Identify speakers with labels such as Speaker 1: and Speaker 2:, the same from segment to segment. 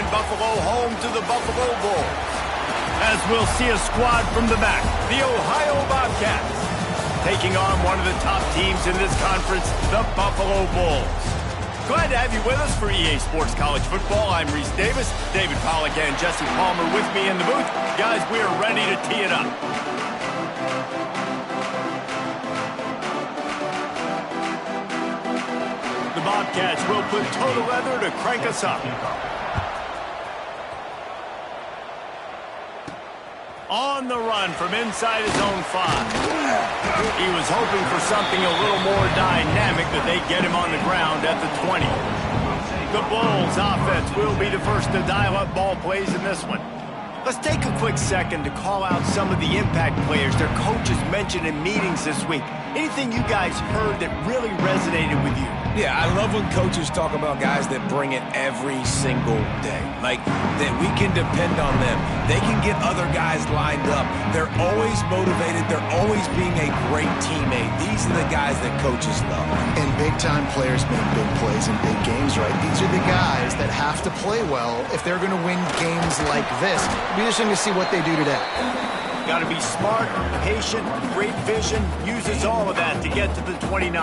Speaker 1: send Buffalo home to the Buffalo Bulls. As we'll see a squad from the back, the Ohio Bobcats, taking on one of the top teams in this conference, the Buffalo Bulls. Glad to have you with us for EA Sports College Football. I'm Reese Davis, David Pollack and Jesse Palmer with me in the booth. Guys, we are ready to tee it up. The Bobcats will put total leather to crank us up. On the run from inside his own 5. He was hoping for something a little more dynamic, but they get him on the ground at the 20. The Bulls offense will be the first to dial up ball plays in this one. Let's take a quick second to call out some of the impact players their coaches mentioned in meetings this week. Anything you guys heard that really resonated with you?
Speaker 2: Yeah, I love when coaches talk about guys that bring it every single day. Like, that we can depend on them. They can get other guys lined up. They're always motivated. They're always being a great teammate. These are the guys that coaches love.
Speaker 3: And big-time players make big plays in big games, right? These are the guys that have to play well if they're going to win games like this. Be interesting to see what they do today.
Speaker 1: Got to be smart, patient, great vision, uses all of that to get to the 29.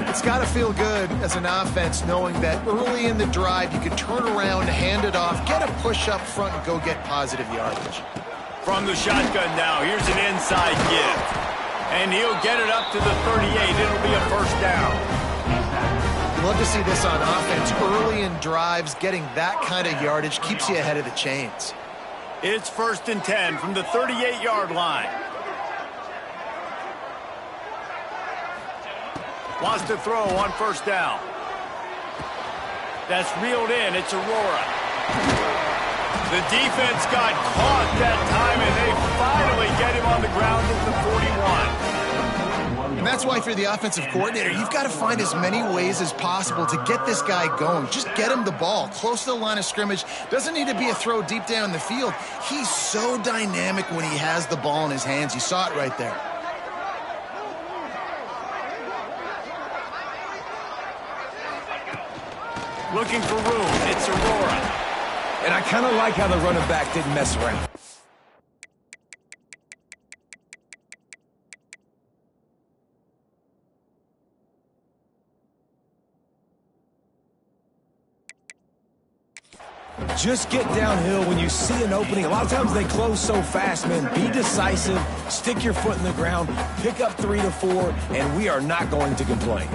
Speaker 3: It's got to feel good as an offense knowing that early in the drive you can turn around, hand it off, get a push up front, and go get positive yardage.
Speaker 1: From the shotgun now, here's an inside give. And he'll get it up to the 38. It'll be a first down.
Speaker 3: Love to see this on offense. Early in drives, getting that kind of yardage keeps you ahead of the chains.
Speaker 1: It's 1st and 10 from the 38-yard line. Wants to throw on first down. That's reeled in. It's Aurora. The defense got caught that time, and they finally get him on the ground at the 41.
Speaker 3: And that's why if you're the offensive coordinator, you've got to find as many ways as possible to get this guy going. Just get him the ball close to the line of scrimmage. Doesn't need to be a throw deep down the field. He's so dynamic when he has the ball in his hands. You saw it right there.
Speaker 1: Looking for room. It's Aurora.
Speaker 2: And I kind of like how the running back didn't mess around. Just get downhill when you see an opening. A lot of times they close so fast, man. Be decisive, stick your foot in the ground, pick up 3 to 4, and we are not going to complain.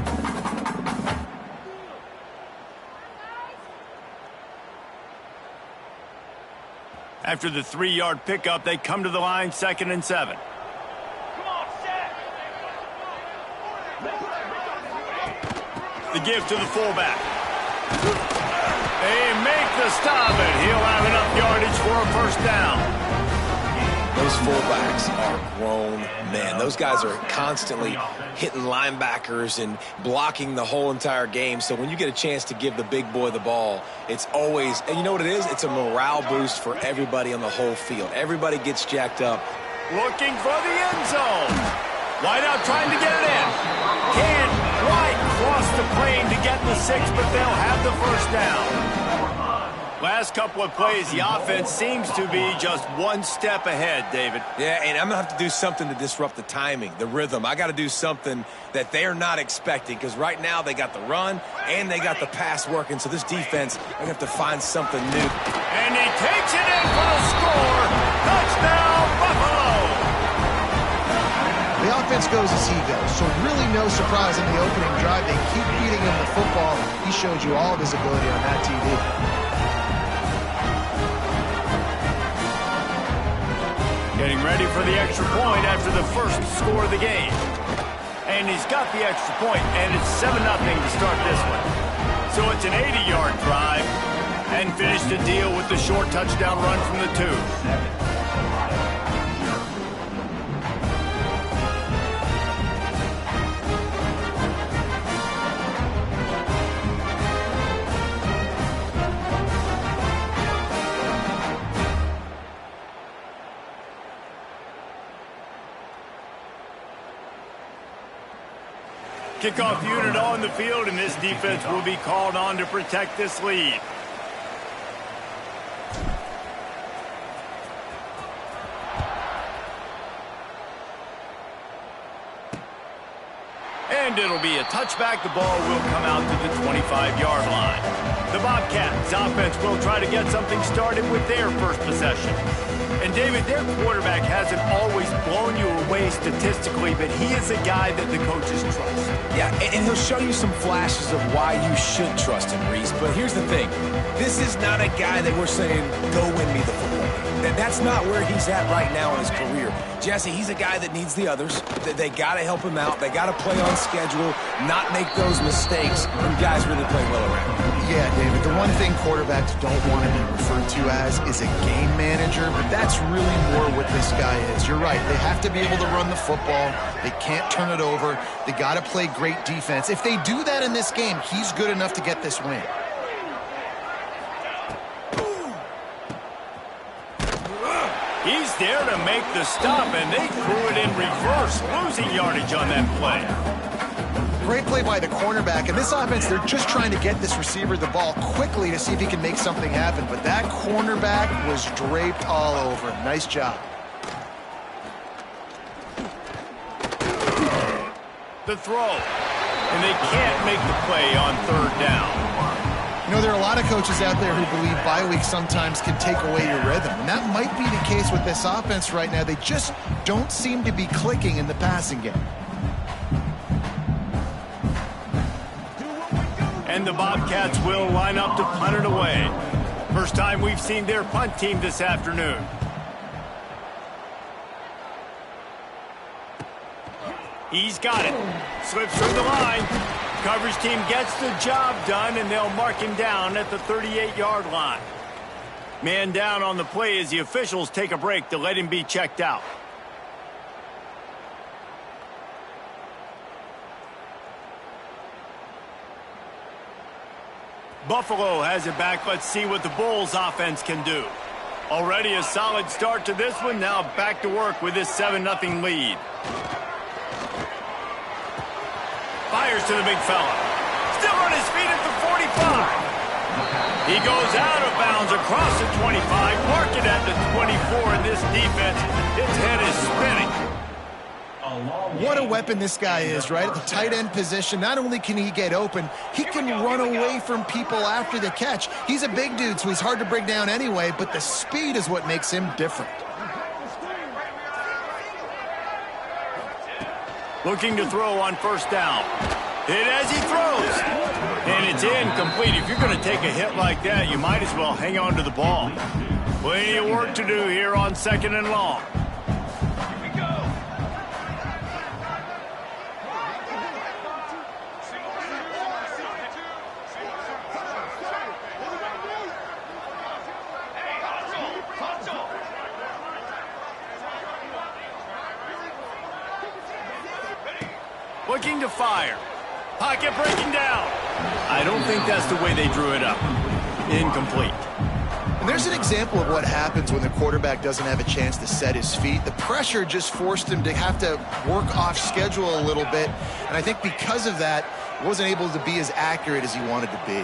Speaker 1: After the 3-yard pickup, they come to the line, 2nd and 7. The give to the fullback. They make the stop, and he'll have enough yardage for a first down.
Speaker 2: Those fullbacks are grown men. Those guys are constantly hitting linebackers and blocking the whole entire game. So when you get a chance to give the big boy the ball, it's always, and you know what it is? It's a morale boost for everybody on the whole field. Everybody gets jacked up.
Speaker 1: Looking for the end zone. Wideout trying to get it in. Can't quite cross the plane to get the 6, but they'll have the first down. Last couple of plays, the offense seems to be just one step ahead, David.
Speaker 2: Yeah, and I'm going to have to do something to disrupt the timing, the rhythm. I got to do something that they're not expecting, because right now they got the run and they got the pass working. So this defense, they're going to have to find something new.
Speaker 1: And he takes it in for the score. Touchdown, Buffalo!
Speaker 3: The offense goes as he goes, so really no surprise in the opening drive. They keep feeding him the football. He showed you all of his ability on that TV.
Speaker 1: Getting ready for the extra point after the first score of the game. And he's got the extra point, and it's 7-0 to start this one. So it's an 80-yard drive, and finish the deal with the short touchdown run from the 2. Kickoff unit on the field, and this defense will be called on to protect this lead. And it'll be a touchback. The ball will come out to the 25-yard line. The Bobcats offense will try to get something started with their first possession. And David, their quarterback hasn't always blown you away statistically, but he is a guy that the coaches trust.
Speaker 2: Yeah, and he'll show you some flashes of why you should trust him, Reese. But here's the thing. This is not a guy that we're saying, go win me the football game. That's not where he's at right now in his career. Jesse, he's a guy that needs the others. They got to help him out. They got to play on schedule, not make those mistakes when guys really play well around him.
Speaker 3: Yeah, David, the one thing quarterbacks don't want to be referred to as is a game manager, but that's really more what this guy is. You're right. They have to be able to run the football. They can't turn it over. They got to play great defense. If they do that in this game, he's good enough to get this win.
Speaker 1: He's there to make the stop, and they threw it in reverse, losing yardage on that play.
Speaker 3: Great play by the cornerback. In this offense, they're just trying to get this receiver the ball quickly to see if he can make something happen. But that cornerback was draped all over him. Nice job.
Speaker 1: The throw. And they can't make the play on third down.
Speaker 3: You know, there are a lot of coaches out there who believe bye weeks sometimes can take away your rhythm. And that might be the case with this offense right now. They just don't seem to be clicking in the passing game.
Speaker 1: And the Bobcats will line up to punt it away. First time we've seen their punt team this afternoon. He's got it. Slips through the line. Coverage team gets the job done, and they'll mark him down at the 38-yard line. Man down on the play as the officials take a break to let him be checked out. Buffalo has it back. Let's see what the Bulls offense can do. Already a solid start to this one. Now back to work with this 7-0 lead. Fires to the big fella. Still on his feet at the 45. He goes out of bounds across the 25. Mark it at the 24. And this defense, its head is spinning.
Speaker 3: What a weapon this guy is, right? At the tight end position, not only can he get open, he can run away from people after the catch. He's a big dude, so he's hard to bring down anyway, but the speed is what makes him different.
Speaker 1: Looking to throw on first down. Hit as he throws. And it's incomplete. If you're going to take a hit like that, you might as well hang on to the ball. Plenty of work to do here on 2nd and long. Looking to fire. Pocket breaking down. I don't think that's the way they drew it up. Incomplete.
Speaker 3: And there's an example of what happens when the quarterback doesn't have a chance to set his feet. The pressure just forced him to have to work off schedule a little bit. And I think because of that, he wasn't able to be as accurate as he wanted to be.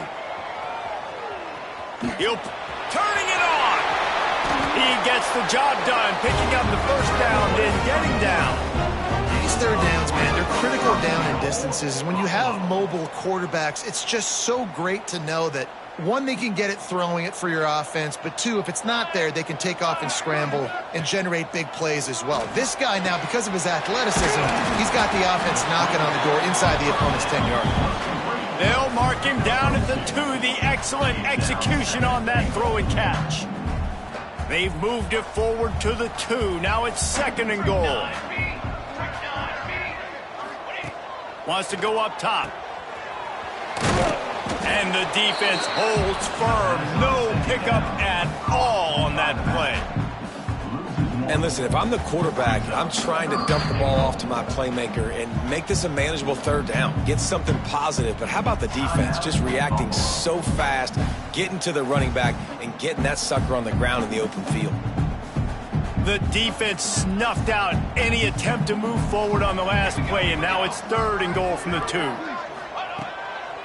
Speaker 1: Turning it on. He gets the job done, picking up the first down, then getting down.
Speaker 3: These third downs, man, they're critical down in distances. When you have mobile quarterbacks, it's just so great to know that, one, they can get it throwing it for your offense, but two, if it's not there, they can take off and scramble and generate big plays as well. This guy now, because of his athleticism, he's got the offense knocking on the door inside the opponent's 10-yard line.
Speaker 1: They'll mark him down at the 2. The excellent execution on that throw and catch. They've moved it forward to the 2. Now it's 2nd and goal. Wants to go up top. And the defense holds firm. No pickup at all on that play.
Speaker 2: And listen, if I'm the quarterback, I'm trying to dump the ball off to my playmaker and make this a manageable third down. Get something positive. But how about the defense? Just reacting so fast, getting to the running back, and getting that sucker on the ground in the open field.
Speaker 1: The defense snuffed out any attempt to move forward on the last play, and now it's 3rd and goal from the 2.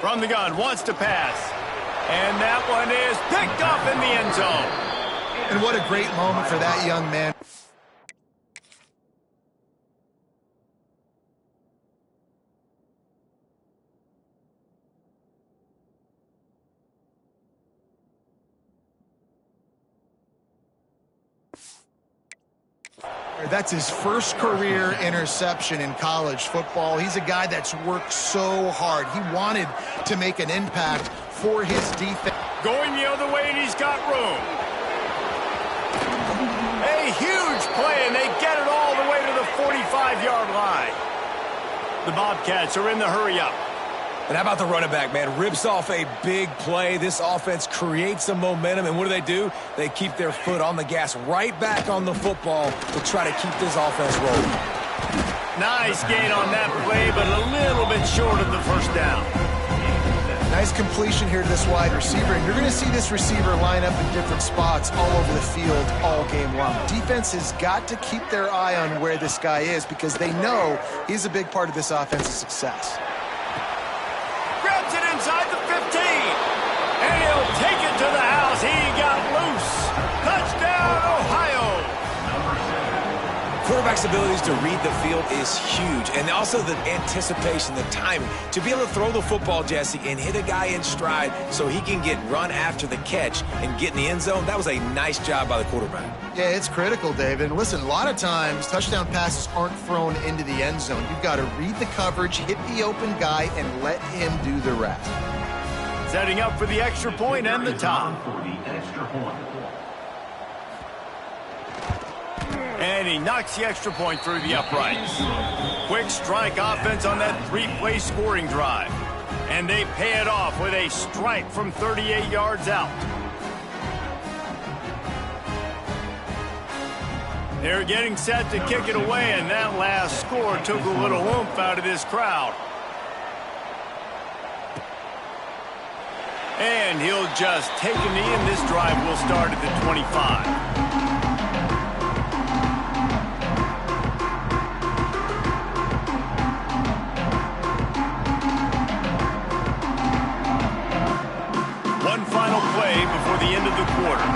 Speaker 1: From the gun, wants to pass. And that one is picked up in the end zone.
Speaker 3: And what a great moment for that young man. That's his first career interception in college football. He's a guy that's worked so hard. He wanted to make an impact for his defense.
Speaker 1: Going the other way, and he's got room. A huge play, and they get it all the way to the 45-yard line. The Bobcats are in the hurry-up.
Speaker 2: And how about the running back, man? Rips off a big play. This offense creates some momentum, and what do? They keep their foot on the gas, right back on the football to try to keep this offense rolling.
Speaker 1: Nice gain on that play, but a little bit short of the first down.
Speaker 3: Nice completion here to this wide receiver, and you're going to see this receiver line up in different spots all over the field all game long. Defense has got to keep their eye on where this guy is because they know he's a big part of this offense's success.
Speaker 1: Grabs it inside the 15, and he'll take it to the house. He got loose. Touchdown, Ohio.
Speaker 2: Quarterback's abilities to read the field is huge, and also the anticipation, the timing. To be able to throw the football, Jesse, and hit a guy in stride so he can get run after the catch and get in the end zone, that was a nice job by the quarterback.
Speaker 3: Yeah, it's critical, David. And listen, a lot of times touchdown passes aren't thrown into the end zone. You've got to read the coverage, hit the open guy, and let him do the rest.
Speaker 1: Setting up for the extra point and the top. And he knocks the extra point through the uprights. Quick strike offense on that three-play scoring drive. And they pay it off with a strike from 38 yards out. They're getting set to kick it away, and that last score took a little oomph out of this crowd. And he'll just take a knee, and this drive will start at the 25. One final play before the end of the quarter.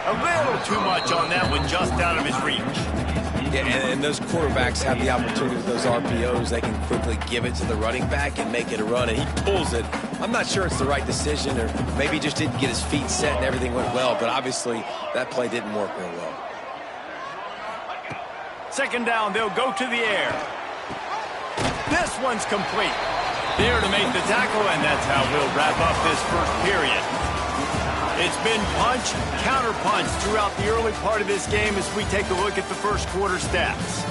Speaker 1: A little too much on that one, just out of his reach.
Speaker 2: Yeah, and those quarterbacks have the opportunity with those RPOs. They can quickly give it to the running back and make it a run, and he pulls it. I'm not sure it's the right decision, or maybe he just didn't get his feet set and everything went well, but obviously that play didn't work real well.
Speaker 1: Second down, they'll go to the air. This one's complete. There to make the tackle, and that's how we'll wrap up this first period. It's been punch, counter-punch throughout the early part of this game as we take a look at the first quarter stats.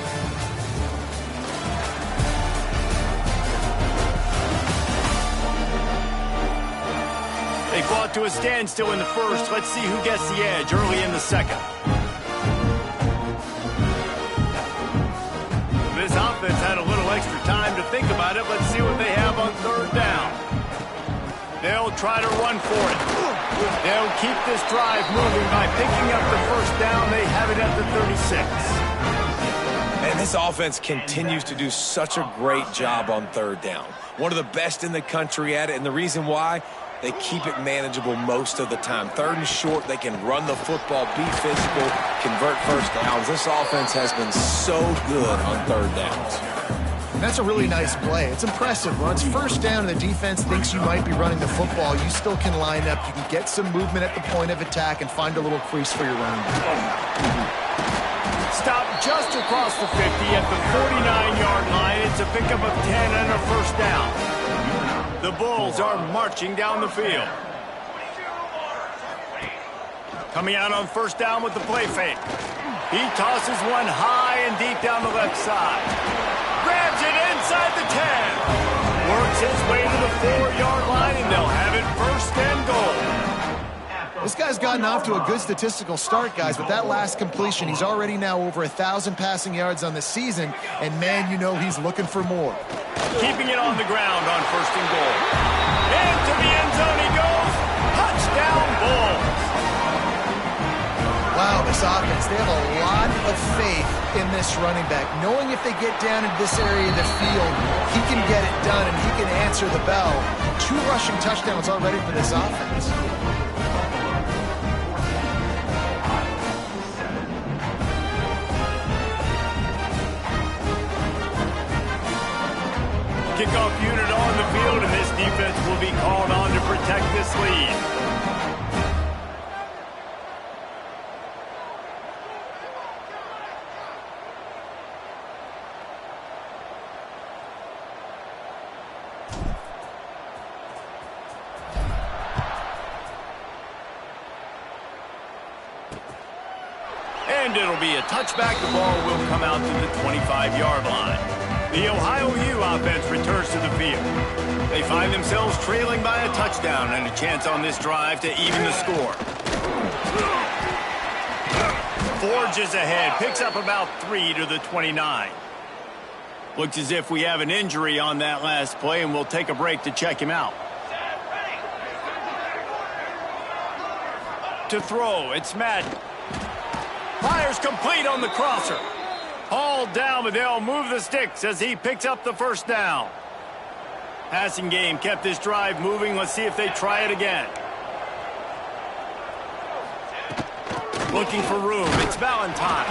Speaker 1: They fought to a standstill in the first. Let's see who gets the edge early in the second. This offense had a little extra time to think about it. Let's see what they have on third down. They'll try to run for it. They'll keep this drive moving by picking up the first down. They have it at the 36.
Speaker 2: And this offense continues to do such a great job on third down. One of the best in the country at it, and the reason why, they keep it manageable most of the time. Third and short, they can run the football, be physical, convert first downs. This offense has been so good on third downs.
Speaker 3: That's a really nice play. It's impressive. When it's first down and the defense thinks you might be running the football, you still can line up. You can get some movement at the point of attack and find a little crease for your running back.
Speaker 1: Stop just across the 50 at the 49-yard line. It's a pickup of 10 and a first down. The Bulls are marching down the field. Coming out on first down with the play fake. He tosses one high and deep down the left side. Grabs it inside the 10. Works his way to the 4-yard line, and they'll have it first and goal.
Speaker 3: This guy's gotten off to a good statistical start, guys, but that last completion, he's already now over 1,000 passing yards on the season, and man, you know he's looking for more.
Speaker 1: Keeping it on the ground on first and goal. Into the end zone he goes. Touchdown, Bulls.
Speaker 3: Wow, this offense, they have a lot of faith in this running back, knowing if they get down into this area of the field, he can get it done and he can answer the bell. 2 rushing touchdowns already for this offense.
Speaker 1: Kickoff unit on the field, and this defense will be called on to protect this lead. And it'll be a touchback. The ball will come out to the 25-yard line. The Ohio U offense returns to the field. They find themselves trailing by a touchdown and a chance on this drive to even the score. Forges ahead, picks up about 3 to the 29. Looks as if we have an injury on that last play, and we'll take a break to check him out. To throw, it's Madden. Fires complete on the crosser. Hauled down, but they'll move the sticks as he picks up the first down. Passing game kept this drive moving. Let's see if they try it again. Looking for room. It's Valentine.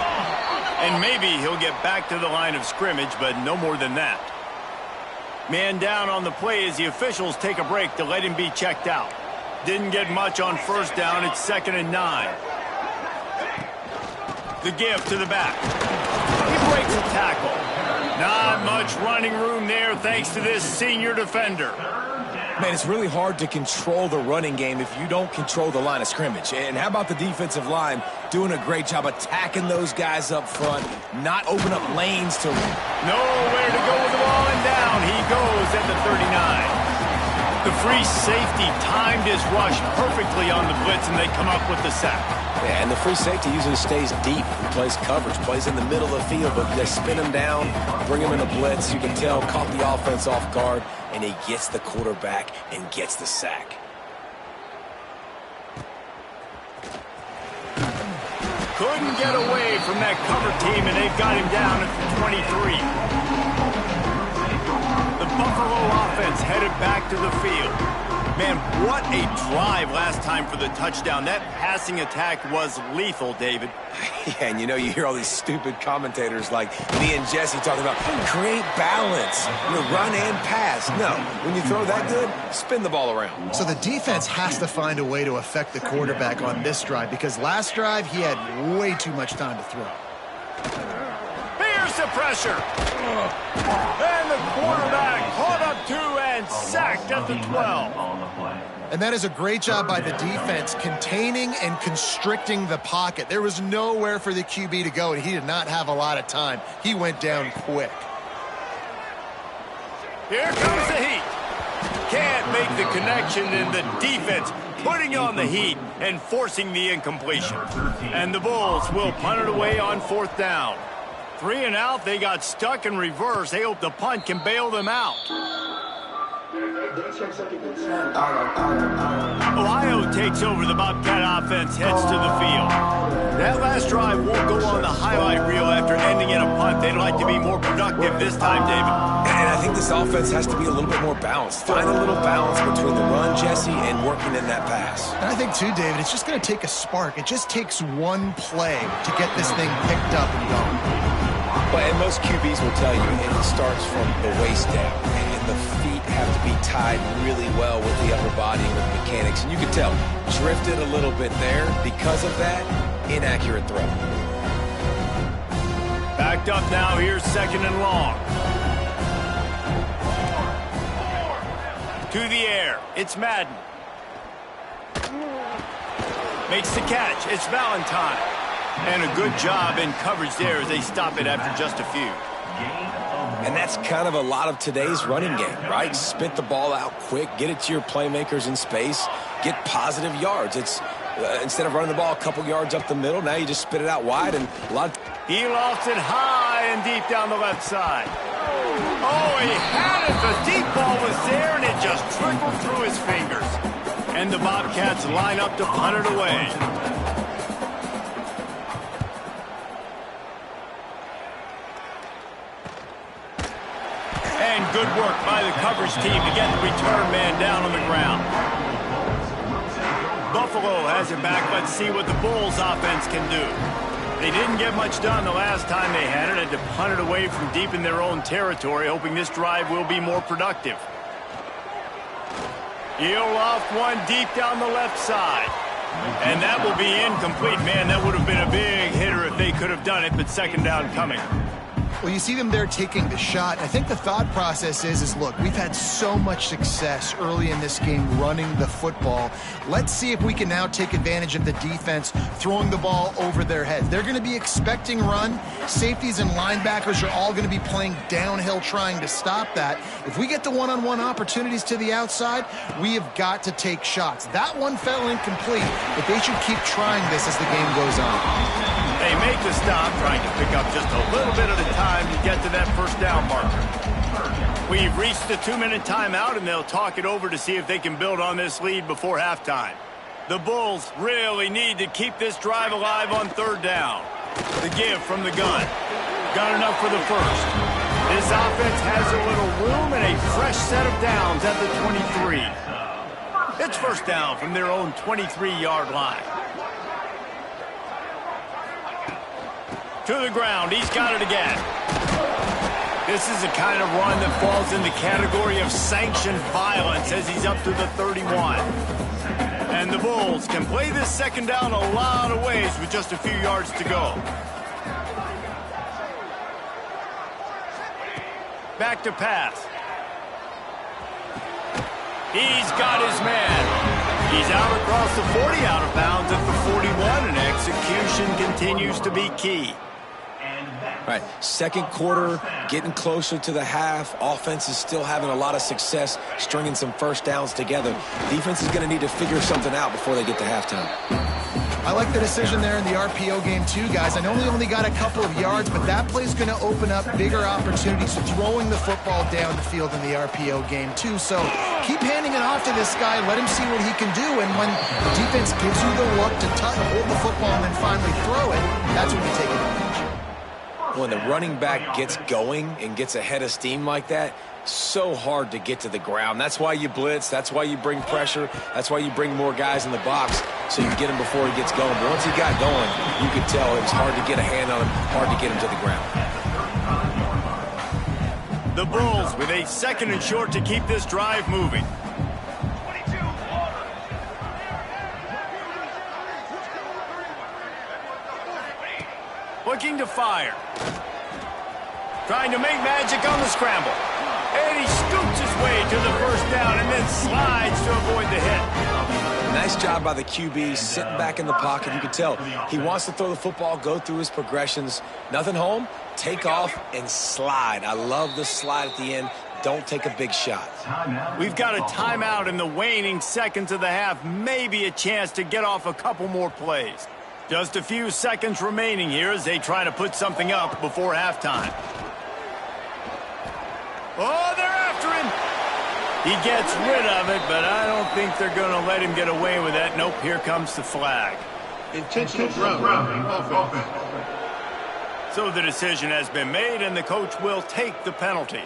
Speaker 1: And maybe he'll get back to the line of scrimmage, but no more than that. Man down on the play as the officials take a break to let him be checked out. Didn't get much on first down. It's 2nd and 9. The give to the back. He breaks a tackle. Not much running room there thanks to this senior defender.
Speaker 2: Man, it's really hard to control the running game if you don't control the line of scrimmage. And how about the defensive line doing a great job attacking those guys up front, not open up lanes to...
Speaker 1: Nowhere to go with the ball, and down he goes at the 39. The free safety timed his rush perfectly on the blitz, and they come up with the sack.
Speaker 2: Yeah, and the free safety usually stays deep. He plays coverage, plays in the middle of the field, but they spin him down, bring him in a blitz. You can tell, caught the offense off guard, and he gets the quarterback and gets the sack.
Speaker 1: Couldn't get away from that cover team, and they've got him down at the 23. The Buffalo offense headed back to the field. Man, what a drive last time for the touchdown. That passing attack was lethal, David.
Speaker 2: Yeah, and you know, you hear all these stupid commentators like me and Jesse talking about create balance, run and pass. No, when you throw that good, spin the ball around.
Speaker 3: So the defense has to find a way to affect the quarterback on this drive, because last drive he had way too much time to throw.
Speaker 1: Here's the pressure. And the quarterback caught up 2 and sacked at the 12.
Speaker 3: And that is a great job by the defense, containing and constricting the pocket. There was nowhere for the QB to go, and he did not have a lot of time. He went down quick.
Speaker 1: Here comes the heat. Can't make the connection, and the defense putting on the heat and forcing the incompletion. And the Bulls will punt it away on 4th down. 3 and out, they got stuck in reverse. They hope the punt can bail them out. Ohio takes over. The Bobcat offense heads to the field. That last drive won't go on the highlight reel after ending in a punt. They'd like to be more productive this time, David.
Speaker 2: And I think this offense has to be a little bit more balanced. Find a little balance between the run, Jesse, and working in that pass.
Speaker 3: And I think, too, David, it's just going to take a spark. It just takes one play to get this thing picked up and going.
Speaker 2: But and most QBs will tell you it starts from the waist down, and the feet have to be tied really well with the upper body and with mechanics. And you can tell, drifted a little bit there. Because of that, inaccurate throw.
Speaker 1: Backed up now. Here's 2nd and long. To the air. It's Madden. Makes the catch. It's Valentine. And a good job in coverage there as they stop it after just a few.
Speaker 2: And that's kind of a lot of today's running game, right? Spit the ball out quick, get it to your playmakers in space, get positive yards. It's instead of running the ball a couple yards up the middle, now you just spit it out wide, and a lot.
Speaker 1: He lofts it high and deep down the left side. Oh, he had it. The deep ball was there, and it just trickled through his fingers. And the Bobcats line up to punt it away. And good work by the coverage team to get the return man down on the ground. Buffalo has it back. Let's see what the Bulls offense can do. They didn't get much done the last time they had it. Had to punt it away from deep in their own territory, hoping this drive will be more productive. He'll loft one deep down the left side. And that will be incomplete. Man, that would have been a big hitter if they could have done it, but second down coming.
Speaker 3: Well, you see them there taking the shot. I think the thought process is look, we've had so much success early in this game running the football. Let's see if we can now take advantage of the defense throwing the ball over their heads. They're going to be expecting run. Safeties and linebackers are all going to be playing downhill trying to stop that. If we get the one-on-one opportunities to the outside, we have got to take shots. That one fell incomplete, but they should keep trying this as the game goes on.
Speaker 1: They make the stop, trying to pick up just a little bit at a time to get to that first down marker. We've reached the 2-minute timeout, and they'll talk it over to see if they can build on this lead before halftime. The Bulls really need to keep this drive alive on third down. The give from the gun. Got enough for the first. This offense has a little room and a fresh set of downs at the 23. It's first down from their own 23-yard line. To the ground, he's got it again. This is a kind of run that falls in the category of sanctioned violence as he's up to the 31. And the Bulls can play this second down a lot of ways with just a few yards to go. Back to pass. He's got his man. He's out across the 40, out of bounds at the 41, and execution continues to be key.
Speaker 2: Right, second quarter, getting closer to the half. Offense is still having a lot of success stringing some first downs together. Defense is going to need to figure something out before they get to halftime.
Speaker 3: I like the decision there in the RPO game too, guys. I know they only got a couple of yards, but that play's going to open up bigger opportunities for throwing the football down the field in the RPO game too. So keep handing it off to this guy. Let him see what he can do. And when the defense gives you the look to hold the football and then finally throw it, that's when you take advantage.
Speaker 2: When the running back gets going and gets ahead of steam like that, so hard to get to the ground. That's why you blitz. That's why you bring pressure. That's why you bring more guys in the box so you can get him before he gets going. But once he got going, you could tell it was hard to get a hand on him, hard to get him to the ground.
Speaker 1: The Bulls with a second and short to keep this drive moving. Looking to fire. Trying to make magic on the scramble. And he scoops his way to the first down and then slides to avoid the hit.
Speaker 2: Nice job by the QB, sitting back in the pocket. You can tell he wants to throw the football, go through his progressions. Nothing home, take off, and slide. I love the slide at the end. Don't take a big shot.
Speaker 1: We've got a timeout in the waning seconds of the half. Maybe a chance to get off a couple more plays. Just a few seconds remaining here as they try to put something up before halftime. Oh, they're after him. He gets rid of it, but I don't think they're going to let him get away with that. Nope, here comes the flag.
Speaker 4: Intentional grounding offense.
Speaker 1: So the decision has been made, and the coach will take the penalty.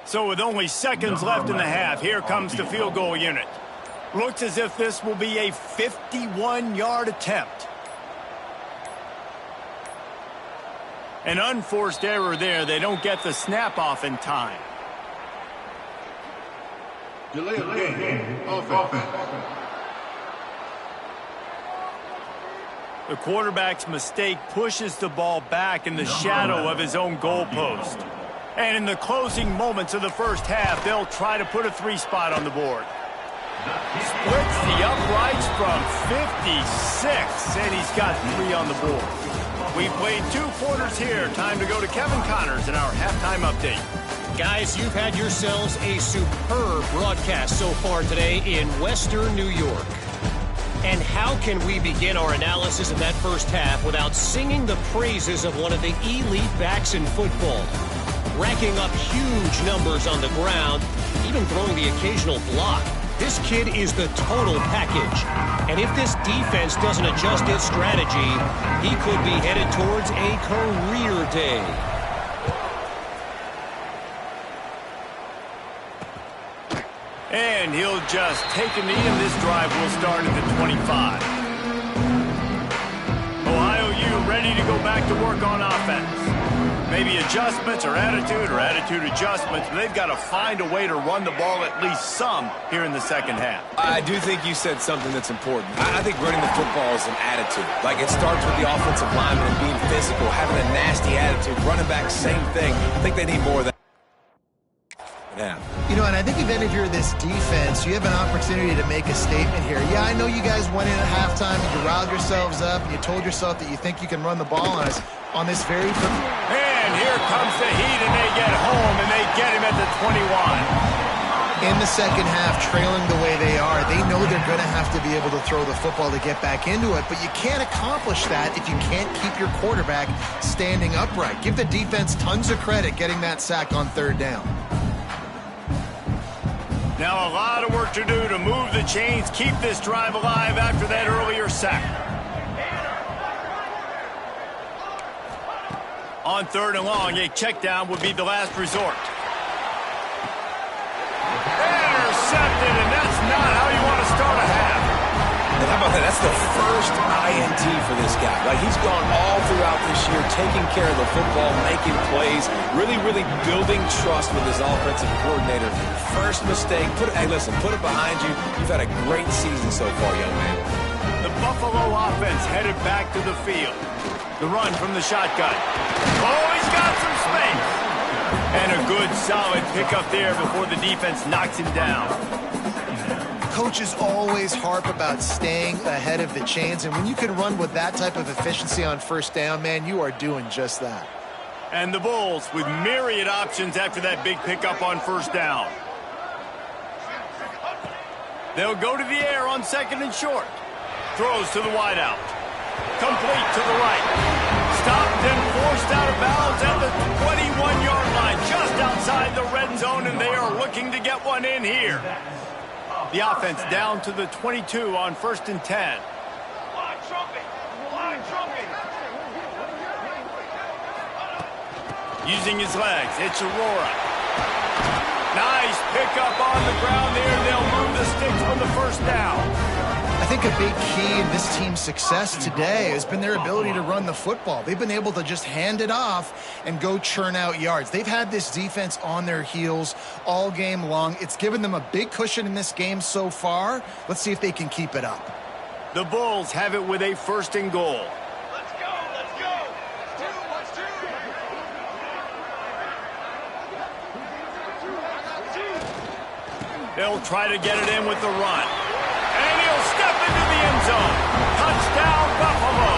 Speaker 1: So with only seconds left in the half, here comes the field goal unit. Looks as if this will be a 51-yard attempt. An unforced error there. They don't get the snap off in time.
Speaker 4: Delay of game. Offense.
Speaker 1: The quarterback's mistake pushes the ball back in the shadow of his own goalpost. And in the closing moments of the first half, they'll try to put a 3-spot on the board. Splits the uprights from 56, and he's got 3 on the board. We played 2 quarters here. Time to go to Kevin Connors in our halftime update.
Speaker 5: Guys, you've had yourselves a superb broadcast so far today in Western New York. And how can we begin our analysis of that first half without singing the praises of one of the elite backs in football? Racking up huge numbers on the ground, even throwing the occasional block. This kid is the total package. And if this defense doesn't adjust its strategy, he could be headed towards a career day.
Speaker 1: And he'll just take a knee, and this drive will start at the 25. Ohio U ready to go back to work on offense. Maybe adjustments or attitude adjustments, but they've got to find a way to run the ball at least some here in the second half.
Speaker 2: I do think you said something that's important. I think running the football is an attitude. Like, it starts with the offensive lineman and being physical, having a nasty attitude. Running back, same thing. I think they need more of that. Yeah.
Speaker 3: You know, and I think if any of you are this defense, you have an opportunity to make a statement here. Yeah, I know you guys went in at halftime and you riled yourselves up and you told yourself that you think you can run the ball on us on this very...
Speaker 1: And here comes the heat, and they get home, and they get him at the 21.
Speaker 3: In the second half, trailing the way they are, they know they're going to have to be able to throw the football to get back into it, but you can't accomplish that if you can't keep your quarterback standing upright. Give the defense tons of credit getting that sack on third down.
Speaker 1: Now a lot of work to do to move the chains, keep this drive alive after that earlier sack. On third and long, a check down would be the last resort. Intercepted, and that's not how you want to start a half.
Speaker 2: And how about that? That's the first INT for this guy. Like, he's gone all throughout this year, taking care of the football, making plays, really building trust with his offensive coordinator. First mistake, hey, listen, put it behind you. You've had a great season so far, young man.
Speaker 1: The Buffalo offense headed back to the field. The run from the shotgun. Oh, he's got some space. And a good, solid pickup there before the defense knocks him down.
Speaker 3: Coaches always harp about staying ahead of the chains, and when you can run with that type of efficiency on first down, man, you are doing just that.
Speaker 1: And the Bulls with myriad options after that big pickup on first down. They'll go to the air on second and short. Throws to the wideout. Complete to the right. Stopped and forced out of bounds at the 21-yard line, just outside the red zone, and they are looking to get one in here. The offense down to the 22 on first and 10. Using his legs, it's Aurora. Nice pickup on the ground there. They'll move the sticks for the first down.
Speaker 3: I think a big key in this team's success today has been their ability to run the football. They've been able to just hand it off and go churn out yards. They've had this defense on their heels all game long. It's given them a big cushion in this game so far. Let's see if they can keep it up.
Speaker 1: The Bulls have it with a first and goal.
Speaker 6: Let's go, let's go. Let's do.
Speaker 1: They'll try to get it in with the run. And he'll step into the end zone. Touchdown, Buffalo.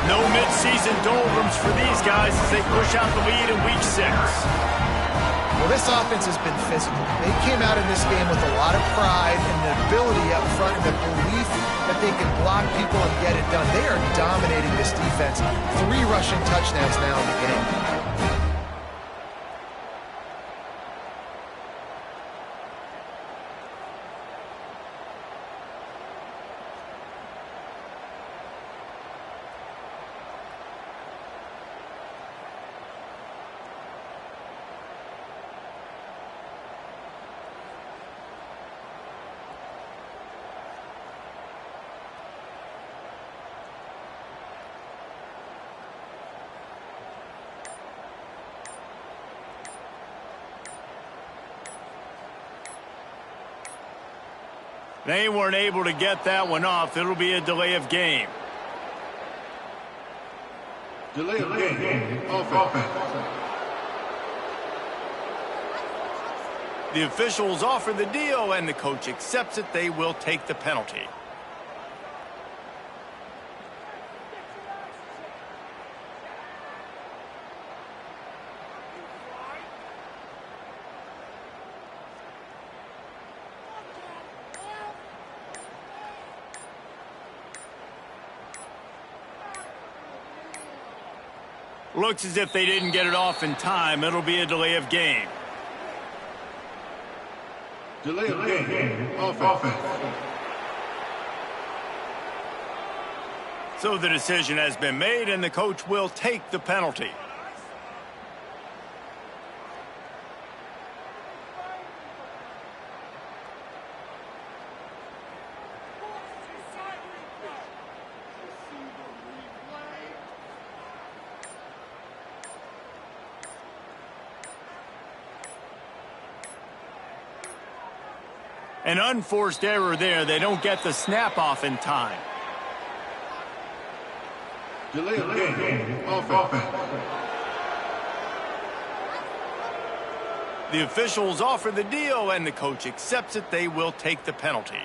Speaker 1: No midseason doldrums for these guys as they push out the lead in Week 6.
Speaker 3: Well, this offense has been physical. They came out in this game with a lot of pride and the ability up front and the belief that they can block people and get it done. They are dominating this defense. 3 rushing touchdowns now in the game.
Speaker 1: They weren't able to get that one off. It'll be a delay of game.
Speaker 4: Delay of game. Offense.
Speaker 1: The officials offer the deal, and the coach accepts it. They will take the penalty. Looks as if they didn't get it off in time. It'll be a delay of game.
Speaker 4: Delay of game. Offense.
Speaker 1: So the decision has been made, and the coach will take the penalty. An unforced error there. They don't get the snap off in time.
Speaker 4: Delay of game. Offense.
Speaker 1: The officials offer the deal, and the coach accepts it. They will take the penalty.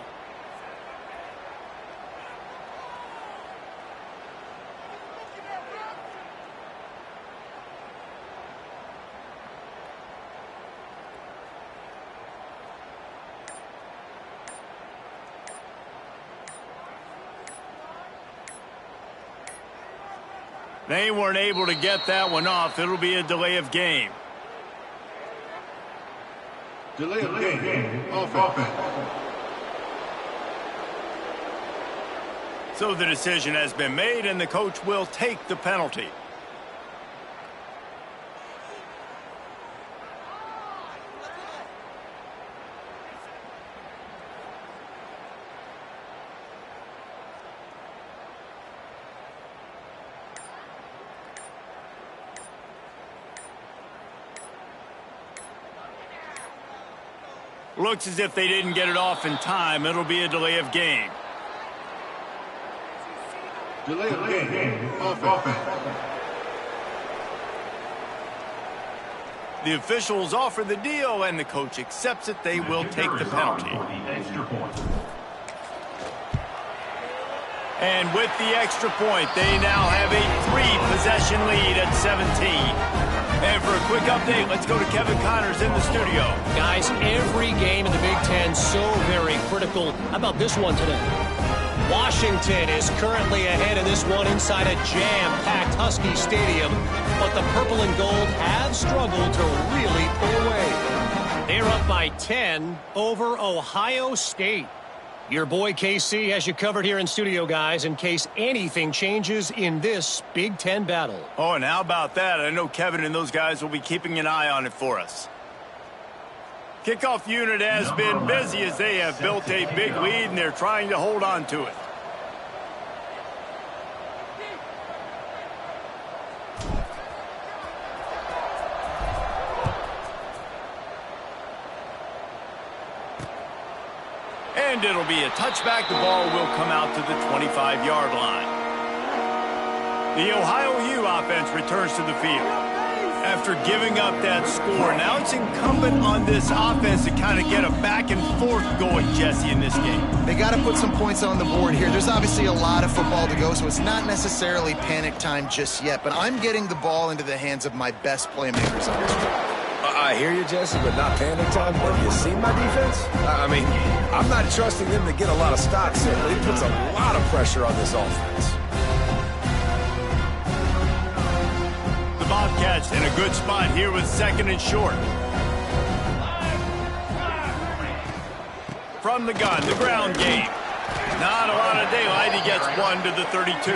Speaker 1: They weren't able to get that one off. It'll be a delay of game.
Speaker 4: Delay of game. Offense.
Speaker 1: So the decision has been made, and the coach will take the penalty. Looks as if they didn't get it off in time. It'll be a delay of game.
Speaker 4: Delay of game. Offense.
Speaker 1: The officials offer the deal, and the coach accepts it. They will take the penalty. And with the extra point, they now have a 3-possession lead at 17. And for a quick update, let's go to Kevin Connors in the studio.
Speaker 5: Guys, every game in the Big Ten so very critical. How about this one today? Washington is currently ahead in this one inside a jam-packed Husky Stadium, but the purple and gold have struggled to really pull away. They're up by 10 over Ohio State. Your boy KC has you covered here in studio, guys, in case anything changes in this Big Ten battle.
Speaker 1: Oh, and how about that? I know Kevin and those guys will be keeping an eye on it for us. Kickoff unit has been busy as they have built a big lead, and they're trying to hold on to it. And it'll be a touchback. The ball will come out to the 25-yard line. The Ohio U offense returns to the field. After giving up that score, now it's incumbent on this offense to kind of get a back and forth going, Jesse, in this game.
Speaker 3: They got to put some points on the board here. There's obviously a lot of football to go, so it's not necessarily panic time just yet, but I'm getting the ball into the hands of my best playmakers on this drive.
Speaker 2: I hear you, Jesse, but not panic time. Have you seen my defense? I mean, I'm not trusting them to get a lot of stops in. It puts a lot of pressure on this offense.
Speaker 1: The Bobcats in a good spot here with 2nd and short. From the gun, the ground game. Not a lot of daylight. He gets 1 to the 32.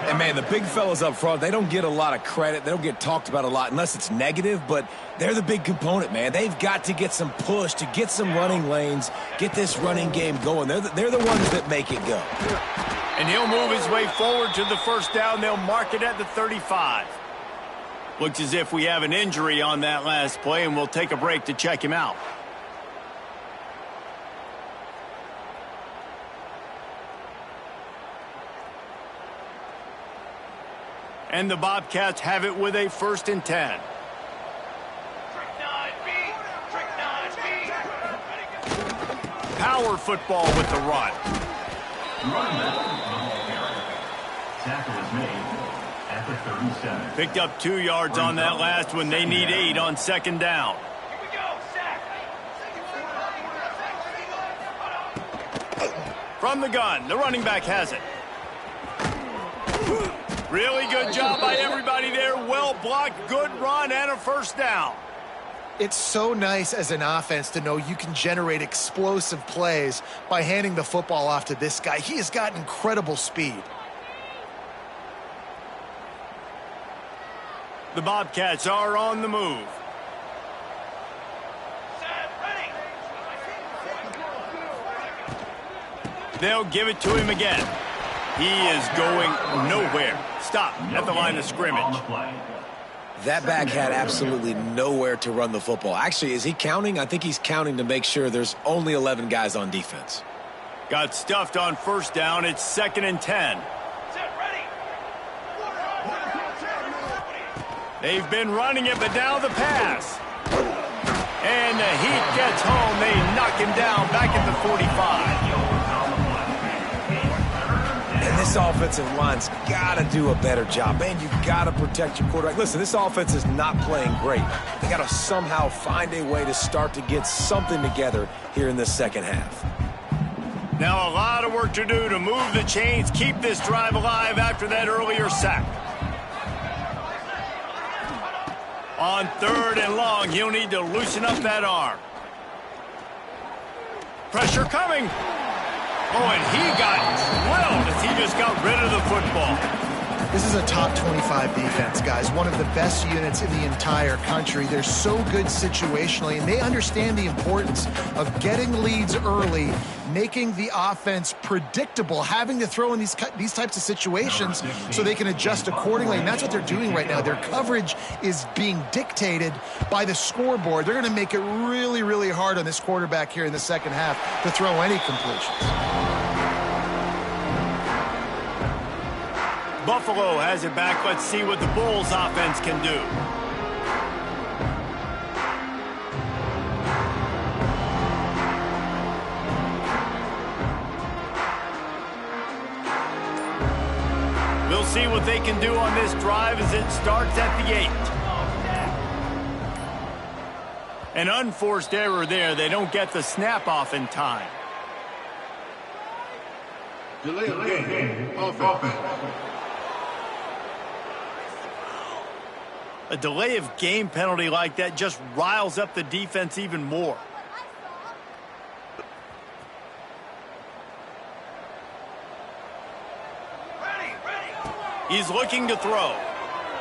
Speaker 2: And, man, the big fellas up front, they don't get a lot of credit. They don't get talked about a lot unless it's negative, but they're the big component, man. They've got to get some push to get some running lanes, get this running game going. They're the ones that make it go.
Speaker 1: And he'll move his way forward to the first down. They'll mark it at the 35. Looks as if we have an injury on that last play, and we'll take a break to check him out. And the Bobcats have it with a 1st and 10. Power football with the run.
Speaker 7: Tackle is made at the 37.
Speaker 1: Picked up 2 yards on that last one. They need 8 on 2nd down. From the gun, the running back has it. Really good job by everybody there. Well blocked, good run, and a 1st down.
Speaker 3: It's so nice as an offense to know you can generate explosive plays by handing the football off to this guy. He has got incredible speed.
Speaker 1: The Bobcats are on the move. They'll give it to him again. He is going nowhere. Stop at the line of scrimmage.
Speaker 2: That back had absolutely nowhere to run the football. Actually, is he counting? I think he's counting to make sure there's only 11 guys on defense.
Speaker 1: Got stuffed on first down. It's 2nd and 10. They've been running it, but now the pass. And the Heat gets home. They knock him down back at the 45.
Speaker 2: And this offensive line's got to do a better job. Man, you got to protect your quarterback. Listen, this offense is not playing great. They got to somehow find a way to start to get something together here in this second half.
Speaker 1: Now a lot of work to do to move the chains, keep this drive alive after that earlier sack. On 3rd and long, he'll need to loosen up that arm. Pressure coming. Oh, and he got drilled as he just got rid of the football.
Speaker 3: This is a top 25 defense, guys. One of the best units in the entire country. They're so good situationally, and they understand the importance of getting leads early, making the offense predictable, having to throw in these types of situations so they can adjust accordingly. And that's what they're doing right now. Their coverage is being dictated by the scoreboard. They're going to make it really, really hard on this quarterback here in the second half to throw any completions.
Speaker 1: Buffalo has it back. Let's see what the Bulls offense can do. We'll see what they can do on this drive as it starts at the 8. An unforced error there. They don't get the snap off in time.
Speaker 4: Delay of game. Offense.
Speaker 1: A delay of game penalty like that just riles up the defense even more. He's looking to throw.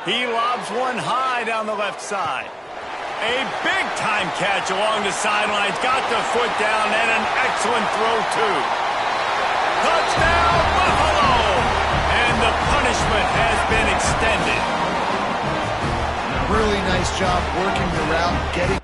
Speaker 1: He lobs one high down the left side. A big-time catch along the sidelines. Got the foot down and an excellent throw, too. Touchdown, Buffalo! And the punishment has been extended.
Speaker 3: Really nice job working the route, getting.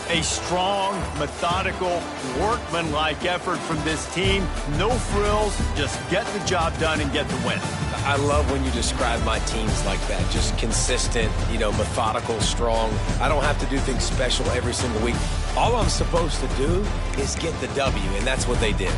Speaker 1: A strong, methodical, workmanlike effort from this team. No frills, just get the job done and get the win.
Speaker 2: I love when you describe my teams like that. Just consistent, methodical, strong. I don't have to do things special every single week. All I'm supposed to do is get the W, and that's what they did.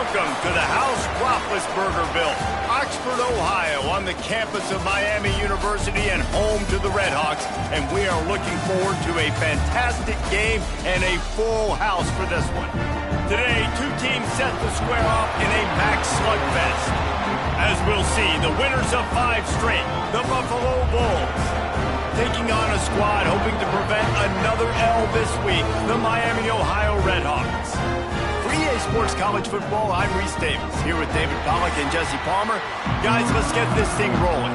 Speaker 1: Welcome to the house Roethlisberger-built, Oxford, Ohio, on the campus of Miami University and home to the Redhawks. And we are looking forward to a fantastic game and a full house for this one. Today, two teams set to square off in a max slugfest. As we'll see, the winners of 5 straight, the Buffalo Bulls, taking on a squad hoping to prevent another L this week, the Miami, Ohio Redhawks. For EA Sports College Football, I'm Reese Davis, here with David Pollack and Jesse Palmer. Guys, let's get this thing rolling.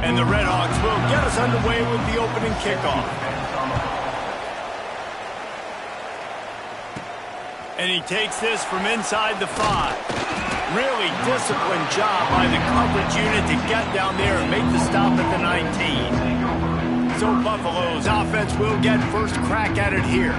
Speaker 1: And the Redhawks will get us underway with the opening kickoff. And he takes this from inside the 5. Really disciplined job by the coverage unit to get down there and make the stop at the 19. So Buffalo's offense will get first crack at it here.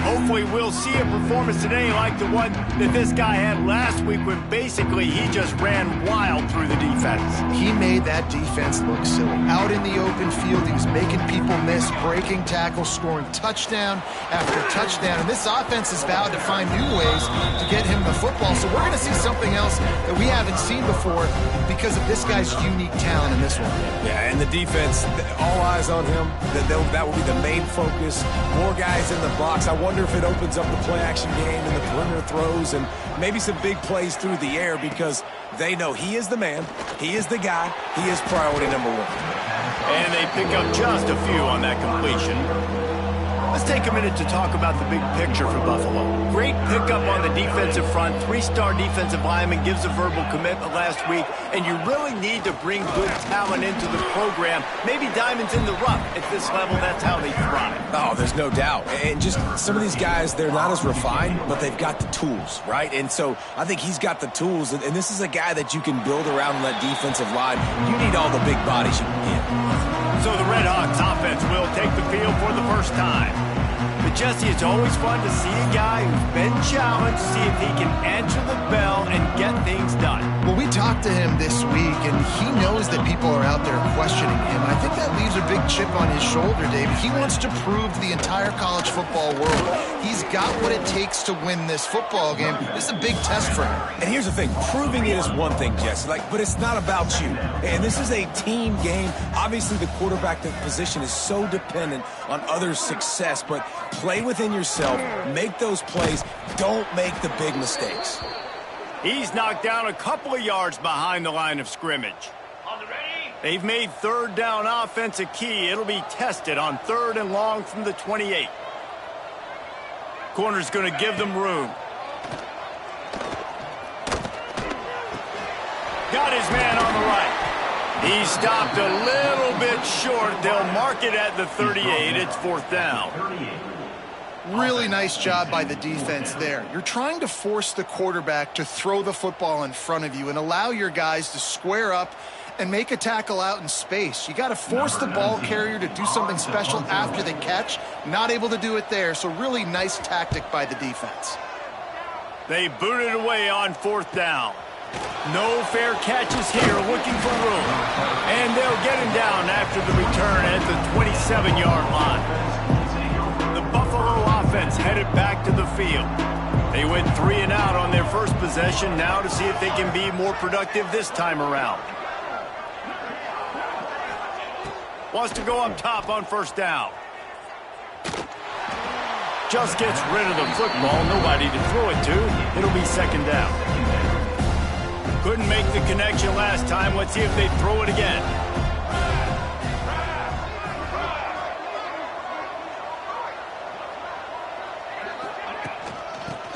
Speaker 1: Hopefully we'll see a performance today like the one that this guy had last week when basically he just ran wild through the defense.
Speaker 3: He made that defense look silly. Out in the open field, he was making people miss, breaking tackles, scoring touchdown after touchdown. And this offense is vowed to find new ways to get him the football. So we're going to see something else that we haven't seen before because of this guy's unique talent in this one.
Speaker 2: Yeah, and the defense, all eyes on him. That will be the main focus. More guys in the box. I wonder if it opens up the play-action game and the perimeter throws and maybe some big plays through the air because they know he is the man, he is the guy, he is priority number 1.
Speaker 1: And they pick up just a few on that completion. Let's take a minute to talk about the big picture for Buffalo. Great pickup on the defensive front. 3-star defensive lineman gives a verbal commitment last week, and you really need to bring good talent into the program. Maybe diamonds in the rough. At this level, that's how they thrive.
Speaker 2: Oh, there's no doubt. And just some of these guys, they're not as refined, but they've got the tools, right? And so I think he's got the tools, and this is a guy that you can build around that defensive line. You need all the big bodies you can get.
Speaker 1: So the Redhawks offense will take the field for the first time. But Jesse, it's always fun to see a guy who's been challenged, see if he can answer the bell and get things done.
Speaker 3: Well, we talked to him this week, and he knows that people are out there questioning him. And I think that leaves a big chip on his shoulder, David. He wants to prove to the entire college football world he's got what it takes to win this football game. This is a big test for him.
Speaker 2: And here's the thing. Proving it is one thing, Jesse, but it's not about you. And this is a team game. Obviously, the quarterback position is so dependent on others' success, but play within yourself, make those plays, don't make the big mistakes.
Speaker 1: He's knocked down a couple of yards behind the line of scrimmage. They've made 3rd down offense a key. It'll be tested on 3rd and long from the 28. Corner's going to give them room. Got his man on the right. He stopped a little bit short. They'll mark it at the 38. It's 4th down.
Speaker 3: Really nice job by the defense there. You're trying to force the quarterback to throw the football in front of you and allow your guys to square up and make a tackle out in space. You got to force the ball carrier to do something special after the catch. Not able to do it there, so really nice tactic by the defense.
Speaker 1: They boot it away on 4th down. No fair catches here, looking for room. And they'll get him down after the return at the 27-yard line. The Buffalo offense headed back to the field. They went 3 and out on their first possession, now to see if they can be more productive this time around. Wants to go up top on 1st down. Just gets rid of the football, nobody to throw it to. It'll be 2nd down. Couldn't make the connection last time. Let's see if they throw it again.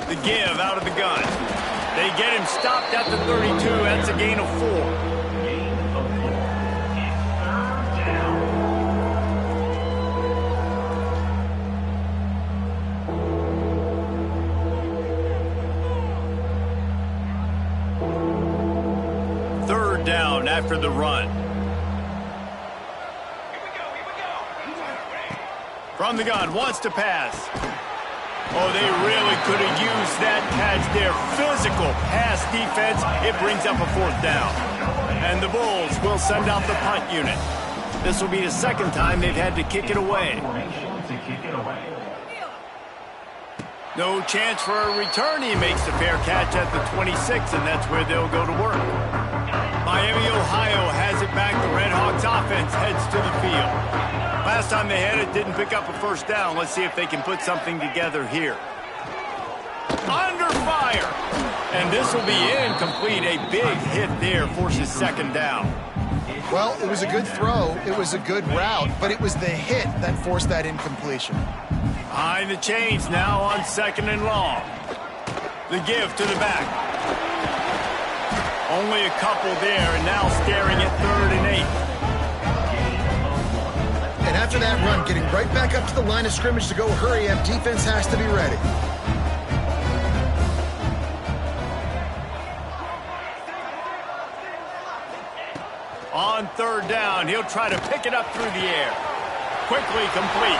Speaker 1: The give out of the gun. They get him stopped at the 32. That's a gain of 4.
Speaker 7: Gain of 4. It's 3rd down.
Speaker 1: Down after the run. From the gun, wants to pass. Oh, they really could have used that catch there. Physical pass defense. It brings up a 4th down. And the Bulls will send out the punt unit. This will be the 2nd time they've had to kick it away. No chance for a return. He makes the fair catch at the 26, and that's where they'll go to work. Miami, Ohio has it back. The Red Hawks offense heads to the field. Last time they had it, didn't pick up a first down. Let's see if they can put something together here. Under fire. And this will be incomplete. A big hit there forces second down.
Speaker 3: Well, it was a good throw. It was a good route, but it was the hit that forced that incompletion.
Speaker 1: Behind the chains now on second and long. The give to the back. Only a couple there, and now staring at 3rd and 8.
Speaker 3: And after that run, getting right back up to the line of scrimmage to go hurry up, defense has to be ready.
Speaker 1: On 3rd down, he'll try to pick it up through the air. Quickly complete.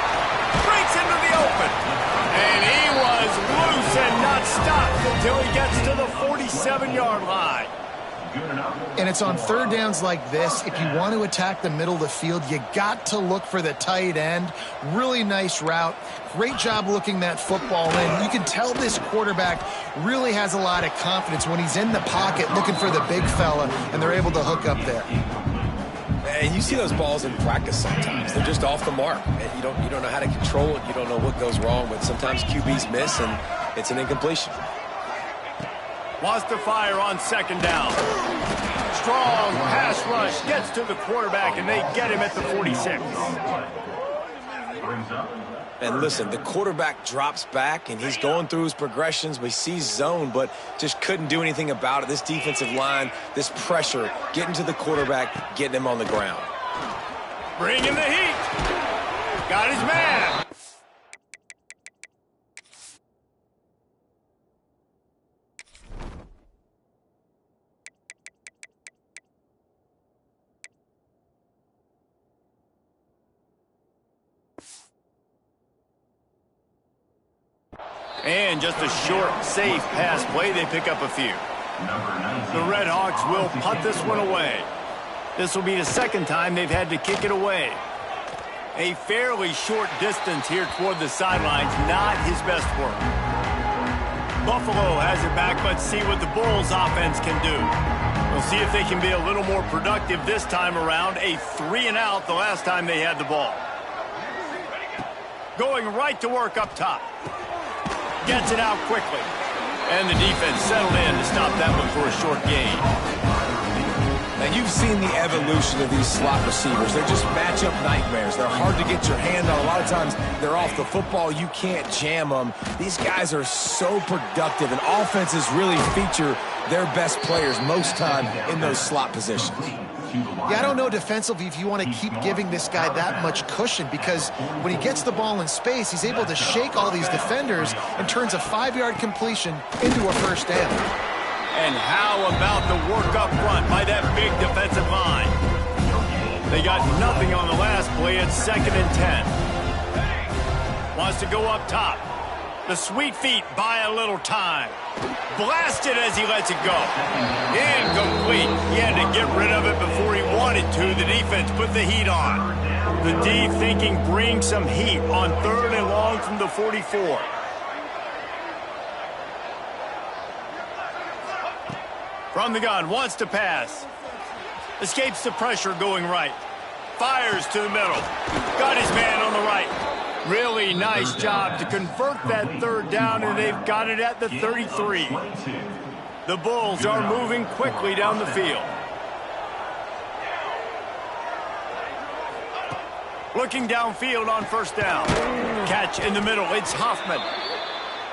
Speaker 1: Breaks into the open. And he was loose and not stopped until he gets to the 47-yard line.
Speaker 3: And it's on 3rd downs like this. If you want to attack the middle of the field, you got to look for the tight end. Really nice route. Great job looking that football in. You can tell this quarterback really has a lot of confidence when he's in the pocket looking for the big fella, and they're able to hook up there.
Speaker 2: And you see those balls in practice sometimes. They're just off the mark. And you don't know how to control it. You don't know what goes wrong. But sometimes QBs miss, and it's an incompletion.
Speaker 1: Wants to fire on 2nd down. Strong pass rush gets to the quarterback, and they get him at the 46.
Speaker 2: And listen, the quarterback drops back, and he's going through his progressions. We see zone, but just couldn't do anything about it. This defensive line, this pressure, getting to the quarterback, getting him on the ground.
Speaker 1: Bringing the heat. Got his man. And just a short, safe pass play. They pick up a few. The Red Hawks will punt this one away. This will be the 2nd time they've had to kick it away. A fairly short distance here toward the sidelines. Not his best work. Buffalo has it back. Let's see what the Bulls offense can do. We'll see if they can be a little more productive this time around. A 3-and-out the last time they had the ball. Going right to work up top. Gets it out quickly. And the defense settled in to stop that one for a short gain.
Speaker 2: Now, you've seen the evolution of these slot receivers. They're just matchup nightmares. They're hard to get your hand on. A lot of times, they're off the football. You can't jam them. These guys are so productive, and offenses really feature their best players most time in those slot positions.
Speaker 3: Yeah, I don't know defensively if you want to keep giving this guy that much cushion, because when he gets the ball in space, he's able to shake all these defenders and turns a 5-yard completion into a first down.
Speaker 1: And how about the work up front by that big defensive line? They got nothing on the last play at 2nd and 10. Wants to go up top. The sweet feet buy a little time. Blasted as he lets it go. Incomplete. He had to get rid of it before he wanted to. The defense put the heat on. The D thinking bring some heat on 3rd and long from the 44. From the gun, wants to pass. Escapes the pressure going right. Fires to the middle. Got his man on the right. Really nice job to convert that 3rd down, and they've got it at the 33. The Bulls are moving quickly down the field. Looking downfield on 1st down. Catch in the middle. It's Hoffman.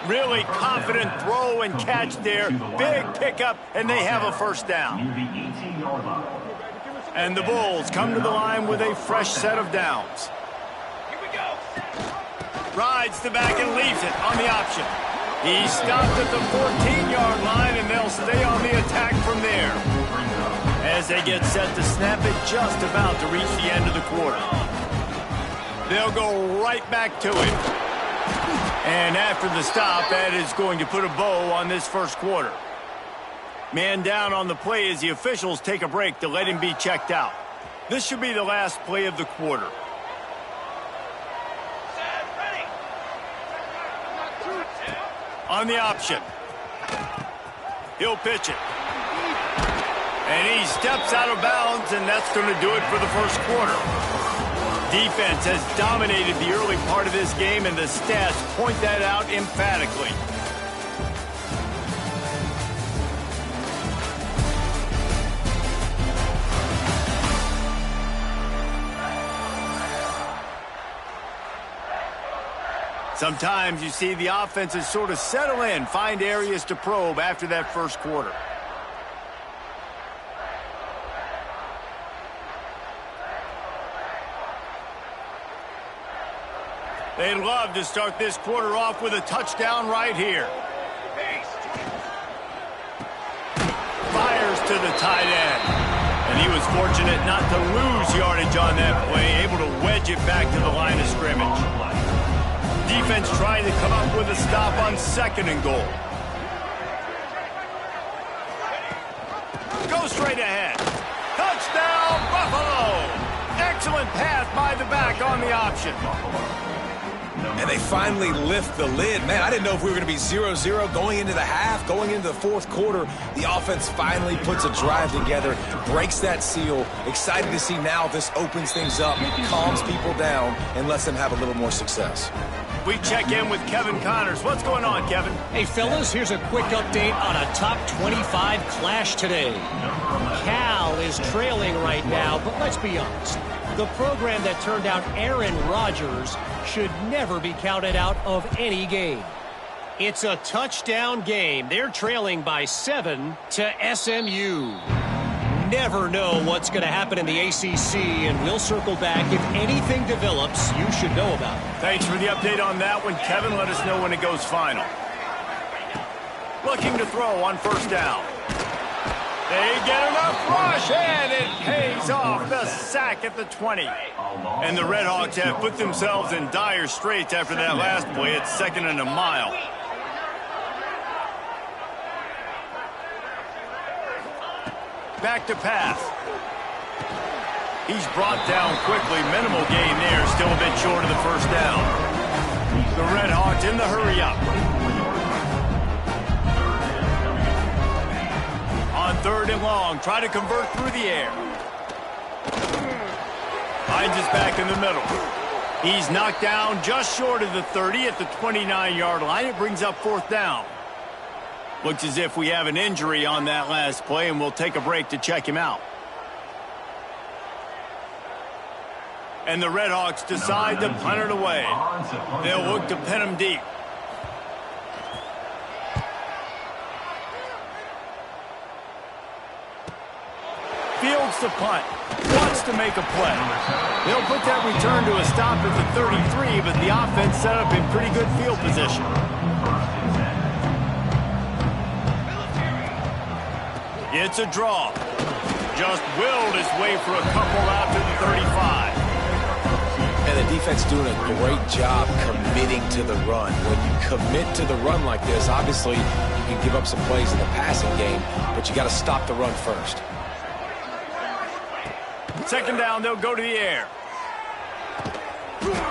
Speaker 1: Really confident throw and catch there. Big pickup, and they have a 1st down. And the Bulls come to the line with a fresh set of downs. Rides the back and leaves it on the option. He stopped at the 14-yard line, and they'll stay on the attack from there. As they get set to snap it, just about to reach the end of the quarter. They'll go right back to it. And after the stop, that is going to put a bow on this 1st quarter. Man down on the play as the officials take a break to let him be checked out. This should be the last play of the quarter. On the option. He'll pitch it. And he steps out of bounds, and that's going to do it for the first quarter. Defense has dominated the early part of this game, and the stats point that out emphatically. Sometimes you see the offenses sort of settle in, find areas to probe after that first quarter. They'd love to start this quarter off with a touchdown right here. Fires to the tight end. And he was fortunate not to lose yardage on that play, able to wedge it back to the line of scrimmage. Defense trying to come up with a stop on second and goal. Go straight ahead. Touchdown, Buffalo! Excellent pass by the back on the option.
Speaker 2: And they finally lift the lid. Man, I didn't know if we were going to be 0-0 going into the half, going into the fourth quarter. The offense finally puts a drive together, breaks that seal. Excited to see now this opens things up, calms people down, and lets them have a little more success.
Speaker 1: We check in with Kevin Connors. What's going on, Kevin?
Speaker 5: Hey, fellas, here's a quick update on a top 25 clash today. Cal is trailing right now, but let's be honest. The program that turned out Aaron Rodgers should never be counted out of any game. It's a touchdown game. They're trailing by 7 to SMU. Never know what's going to happen in the ACC, and we'll circle back. If anything develops, you should know about it.
Speaker 1: Thanks for the update on that one, Kevin. Let us know when it goes final. Looking to throw on first down. They get enough rush, and it pays off. The sack at the 20. And the Redhawks have put themselves in dire straits after that last play. It's second and a mile. Back to pass. He's brought down quickly. Minimal gain there. Still a bit short of the first down. The Redhawks in the hurry-up. On third and long. Try to convert through the air. Finds his back in the middle. He's knocked down just short of the 30 at the 29-yard line. It brings up fourth down. Looks as if we have an injury on that last play, and we'll take a break to check him out. And the Redhawks decide to punt it away. They'll look to pin him deep. Fields to punt. Wants to make a play. They'll put that return to a stop at the 33, but the offense set up in pretty good field position. It's a draw. Just willed his way for a couple out to the 35.
Speaker 2: And the defense doing a great job committing to the run. When you commit to the run like this, obviously you can give up some plays in the passing game, but you got to stop the run first.
Speaker 1: Second down, they'll go to the air.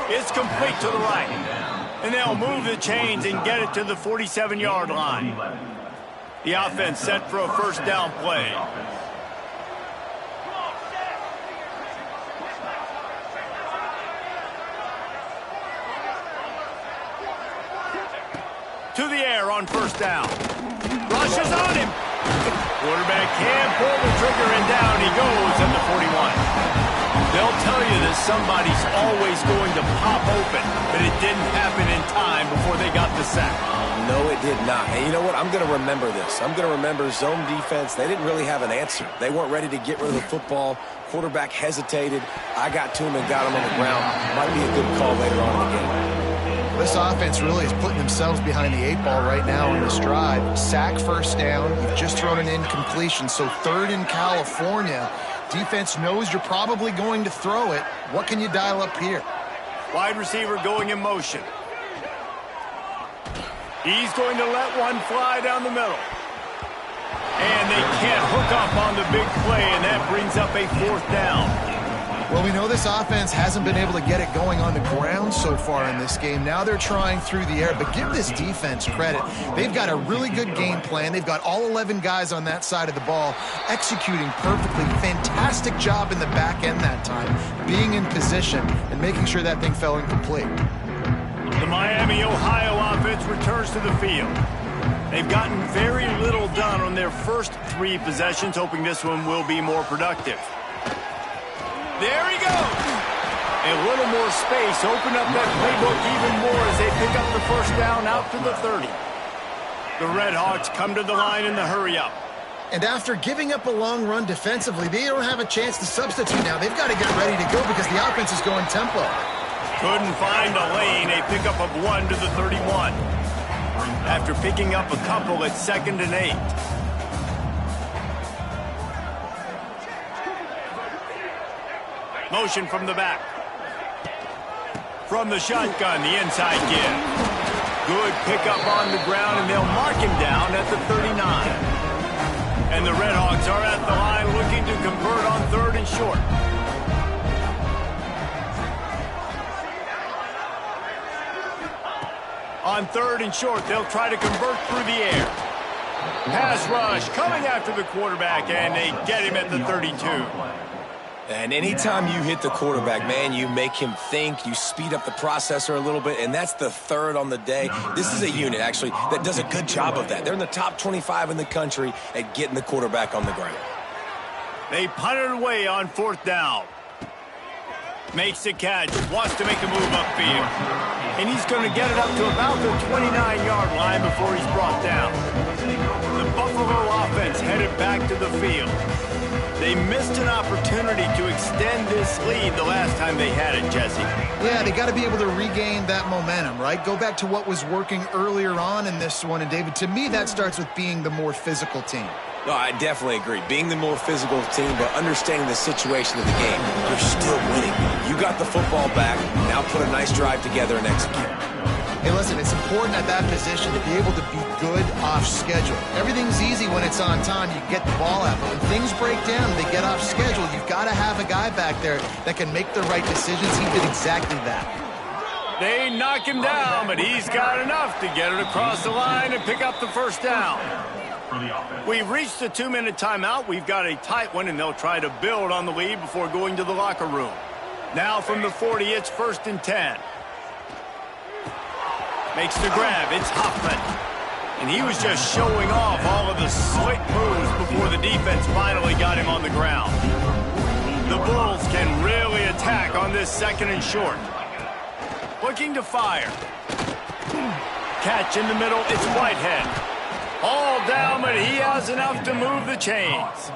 Speaker 1: It's complete to the right. And they'll move the chains and get it to the 47-yard line. The offense set for a first down play. To the air on first down. Rushes on him. Quarterback can pull the trigger, and down he goes at the 41. They'll tell you that somebody's always going to pop open, but it didn't happen in time before they got the sack.
Speaker 2: No, it did not. And you know what? I'm going to remember this. I'm going to remember zone defense. They didn't really have an answer. They weren't ready to get rid of the football. Quarterback hesitated. I got to him and got him on the ground. Might be a good call later on in the game.
Speaker 3: This offense really is putting themselves behind the 8 ball right now on this drive. Sack first down. You've just thrown an incompletion. So third in California. Defense knows you're probably going to throw it. What can you dial up here?
Speaker 1: Wide receiver going in motion. He's going to let one fly down the middle. And they can't hook up on the big play, and that brings up a fourth down.
Speaker 3: Well, we know this offense hasn't been able to get it going on the ground so far in this game. Now they're trying through the air, but give this defense credit. They've got a really good game plan. They've got all 11 guys on that side of the ball executing perfectly. Fantastic job in the back end that time, being in position and making sure that thing fell incomplete.
Speaker 1: The Miami, Ohio offense returns to the field. They've gotten very little done on their first 3 possessions, hoping this one will be more productive. There he goes. A little more space. Open up that playbook even more as they pick up the first down out to the 30. The Red Hawks come to the line in the hurry-up.
Speaker 3: And after giving up a long run defensively, they don't have a chance to substitute now. They've got to get ready to go because the offense is going tempo.
Speaker 1: Couldn't find a lane. A pickup of 1 to the 31. After picking up a couple at 2nd and 8. Motion from the back. From the shotgun, the inside give. Good pickup on the ground, and they'll mark him down at the 39. And the Red Hawks are at the line looking to convert on 3rd and short. On 3rd and short, they'll try to convert through the air. Pass rush coming after the quarterback, and they get him at the 32.
Speaker 2: And anytime you hit the quarterback, man, you make him think, you speed up the processor a little bit, and that's the 3rd on the day. This is a unit, actually, that does a good job of that. They're in the top 25 in the country at getting the quarterback on the ground.
Speaker 1: They punt it away on 4th down. Makes the catch, wants to make a move upfield. And he's going to get it up to about the 29-yard line before he's brought down. The Buffalo offense headed back to the field. They missed an opportunity to extend this lead the last time they had it, Jesse.
Speaker 3: Yeah, they got to be able to regain that momentum, right? Go back to what was working earlier on in this one. And, David, to me, that starts with being the more physical team.
Speaker 2: No, I definitely agree. Being the more physical team, but understanding the situation of the game, you're still winning. You got the football back. Now put a nice drive together and execute.
Speaker 3: Hey, listen, it's important at that position to be able to be good off schedule. Everything's easy when it's on time. You get the ball out. But when things break down and they get off schedule, you've got to have a guy back there that can make the right decisions. He did exactly that.
Speaker 1: They knock him down, but he's got enough to get it across the line and pick up the first down. We've reached the 2-minute timeout. We've got a tight one, and they'll try to build on the lead before going to the locker room. Now from the 40, it's 1st and 10. Makes the grab. It's Hoffman. And he was just showing off all of the slick moves before the defense finally got him on the ground. The Bulls can really attack on this 2nd and short. Looking to fire. Catch in the middle. It's Whitehead. All down, but he has enough to move the chains.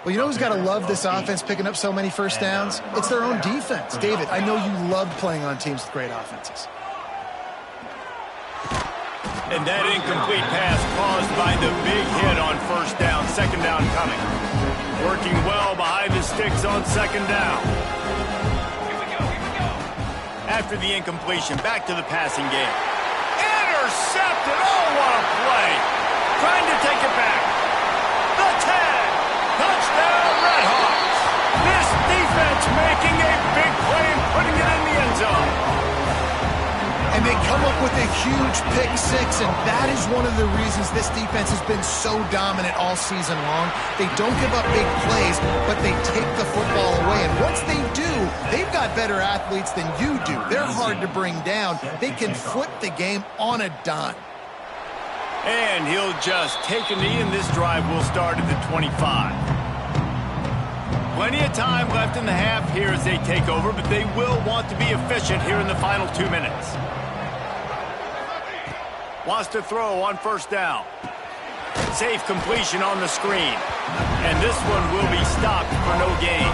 Speaker 3: Well, you know who's got to love this offense picking up so many first downs? It's their own defense. David, I know you love playing on teams with great offenses.
Speaker 1: And that incomplete pass caused by the big hit on 1st down. 2nd down coming. Working well behind the sticks on 2nd down. After the incompletion, back to the passing game. Intercepted! Oh, what a play! Trying to take it back. The 10! Touchdown, Red Hawks! This defense making a big play and putting it in the end zone.
Speaker 3: And they come up with a huge pick 6, and that is one of the reasons this defense has been so dominant all season long. They don't give up big plays, but they take the football away. And once they do, they've got better athletes than you do. They're hard to bring down. They can flip the game on a dime.
Speaker 1: And he'll just take a knee, and this drive will start at the 25. Plenty of time left in the half here as they take over, but they will want to be efficient here in the final 2 minutes. Wants to throw on 1st down. Safe completion on the screen. And this one will be stopped for no gain.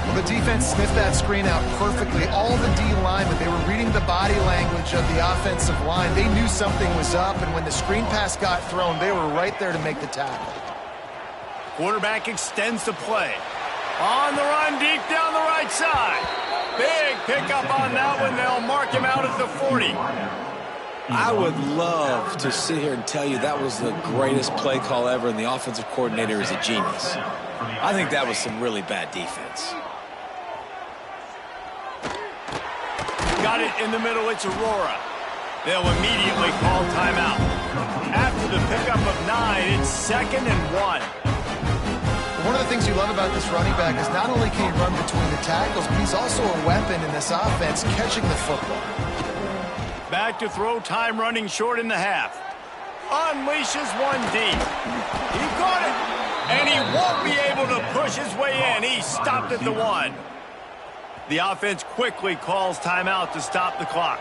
Speaker 3: Well, the defense sniffed that screen out perfectly. All the D linemen, they were reading the body language of the offensive line. They knew something was up, and when the screen pass got thrown, they were right there to make the tackle.
Speaker 1: Quarterback extends the play. On the run, deep down the right side. Big pickup on that one. They'll mark him out at the 40.
Speaker 2: I would love to sit here and tell you that was the greatest play call ever, and the offensive coordinator is a genius. I think that was some really bad defense.
Speaker 1: Got it in the middle. It's Aurora. They'll immediately call timeout. After the pickup of 9, it's 2nd and 1.
Speaker 3: One of the things you love about this running back is not only can he run between the tackles, but he's also a weapon in this offense catching the football.
Speaker 1: Back to throw, time running short in the half. Unleashes one deep. He caught it, and he won't be able to push his way in. He stopped at the 1. The offense quickly calls timeout to stop the clock.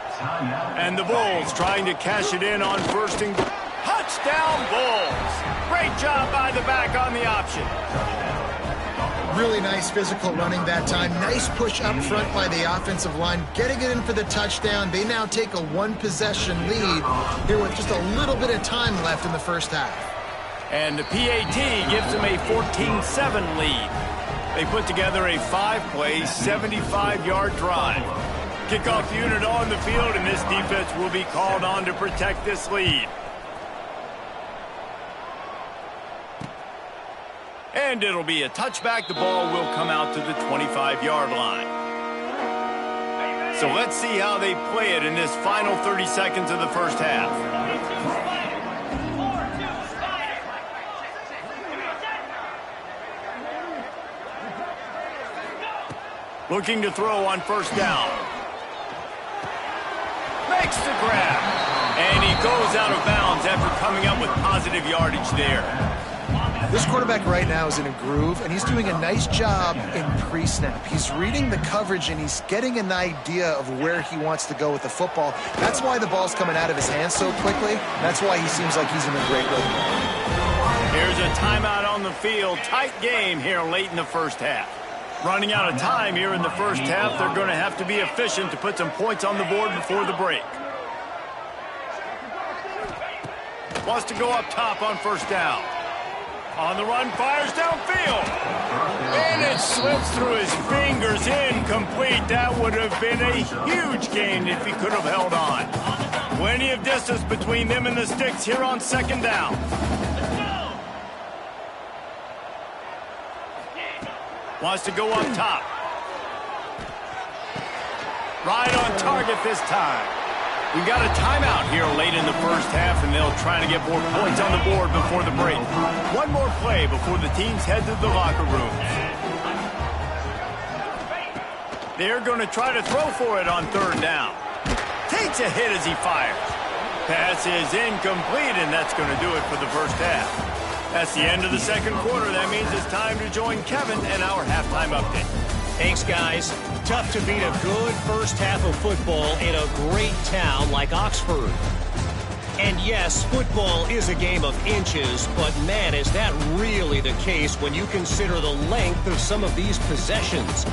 Speaker 1: And the Bulls trying to cash it in on 1st and goal. Touchdown, Bulls! Great job by the back on the option.
Speaker 3: Really nice physical running that time. Nice push up front by the offensive line. Getting it in for the touchdown. They now take a 1-possession lead here with just a little bit of time left in the first half.
Speaker 1: And the PAT gives them a 14-7 lead. They put together a 5-play, 75-yard drive. Kickoff unit on the field, and this defense will be called on to protect this lead. And it'll be a touchback. The ball will come out to the 25-yard line. So let's see how they play it in this final 30 seconds of the first half. Looking to throw on 1st down. Makes the grab. And he goes out of bounds after coming up with positive yardage there.
Speaker 3: This quarterback right now is in a groove, and he's doing a nice job in pre-snap. He's reading the coverage, and he's getting an idea of where he wants to go with the football. That's why the ball's coming out of his hands so quickly. That's why he seems like he's in a great rhythm.
Speaker 1: Here's a timeout on the field. Tight game here late in the first half. Running out of time here in the first half. They're going to have to be efficient to put some points on the board before the break. Wants to go up top on 1st down. On the run, fires downfield. And it slips through his fingers, incomplete. That would have been a huge gain if he could have held on. Plenty of distance between them and the sticks here on 2nd down. Wants to go up top. Right on target this time. We've got a timeout here late in the first half, and they'll try to get more points on the board before the break. One more play before the teams head to the locker rooms. They're going to try to throw for it on 3rd down. Takes a hit as he fires. Pass is incomplete, and that's going to do it for the first half. That's the end of the 2nd quarter. That means it's time to join Kevin and our halftime update.
Speaker 5: Thanks, guys. Tough to beat a good first half of football in a great town like Oxford. And yes, football is a game of inches, but man, is that really the case when you consider the length of some of these possessions.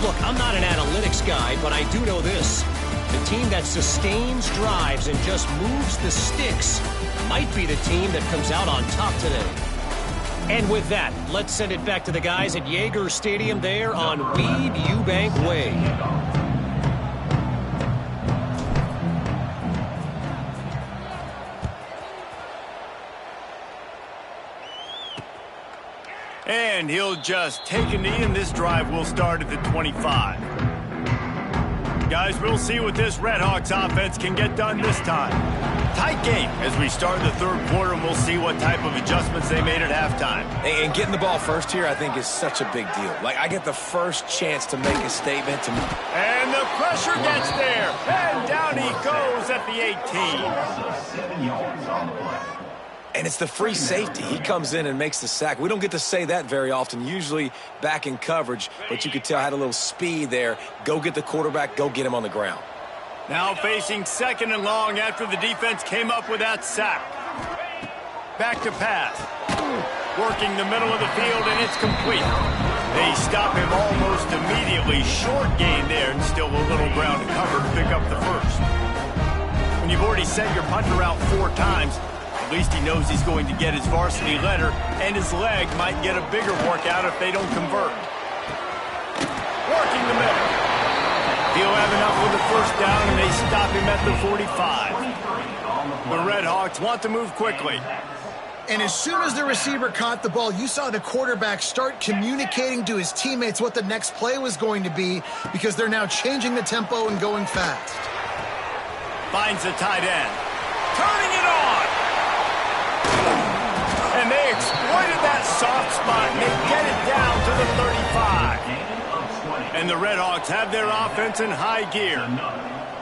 Speaker 5: Look, I'm not an analytics guy, but I do know this. The team that sustains drives and just moves the sticks might be the team that comes out on top today. And with that, let's send it back to the guys at Yager Stadium there on Weed Eubank Way.
Speaker 1: And he'll just take a knee, and this drive will start at the 25. Guys, we'll see what this Redhawks offense can get done this time. Tight game as we start the 3rd quarter, and we'll see what type of adjustments they made at halftime.
Speaker 2: And getting the ball first here, I think, is such a big deal. Like, I get the first chance to make a statement.
Speaker 1: And the pressure gets there. And down he goes at the 18.
Speaker 2: And it's the free safety. He comes in and makes the sack. We don't get to say that very often, usually back in coverage, but you could tell had a little speed there. Go get the quarterback, go get him on the ground.
Speaker 1: Now facing 2nd and long after the defense came up with that sack. Back to pass. Working the middle of the field, and it's complete. They stop him almost immediately. Short gain there, and still a little ground to cover to pick up the first. When you've already sent your punter out 4 times, at least he knows he's going to get his varsity letter, and his leg might get a bigger workout if they don't convert. Working the middle. He'll have enough with the 1st down, and they stop him at the 45. The Redhawks want to move quickly.
Speaker 3: And as soon as the receiver caught the ball, you saw the quarterback start communicating to his teammates what the next play was going to be because they're now changing the tempo and going fast.
Speaker 1: Finds the tight end. Turning it on. And they exploited that soft spot, and they get it down to the 35. And the Redhawks have their offense in high gear.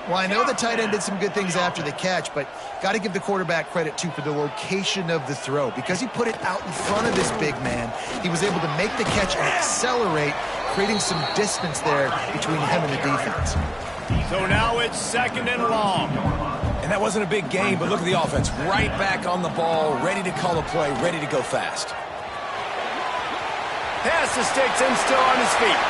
Speaker 3: Well, I know the tight end did some good things after the catch, but got to give the quarterback credit, too, for the location of the throw. Because he put it out in front of this big man, he was able to make the catch and accelerate, creating some distance there between him and the defense.
Speaker 1: So now it's 2nd and long.
Speaker 2: And that wasn't a big game, but look at the offense. Right back on the ball, ready to call a play, ready to go fast.
Speaker 1: Pass the sticks and still on his feet.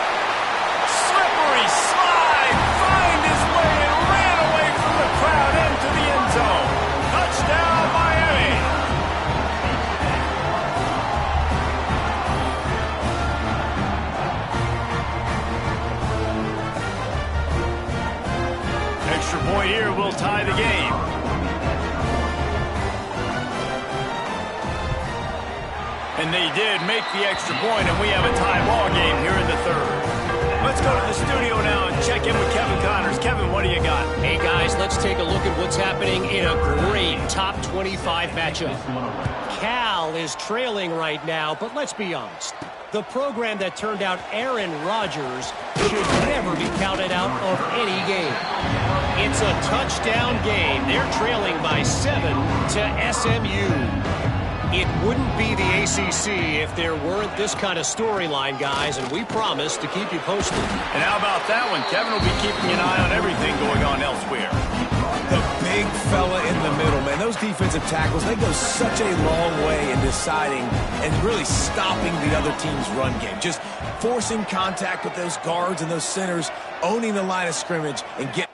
Speaker 1: Slippery slide, find his way and ran away from the crowd into the end zone. Touchdown, Miami. Extra point here will tie the game. And they did make the extra point, and we have a tie ball game here in the 3rd. Let's go to the studio now and check in with Kevin Connors. Kevin, what do you got?
Speaker 5: Hey, guys, let's take a look at what's happening in a great top 25 matchup. Cal is trailing right now, but let's be honest. The program that turned out Aaron Rodgers should never be counted out of any game. It's a touchdown game. They're trailing by 7 to SMU. It wouldn't be the ACC if there weren't this kind of storyline, guys, and we promise to keep you posted.
Speaker 1: And how about that one? Kevin will be keeping an eye on everything going on elsewhere.
Speaker 2: The big fella in the middle, man. Those defensive tackles, they go such a long way in deciding and really stopping the other team's run game. Just forcing contact with those guards and those centers, owning the line of scrimmage, and getting...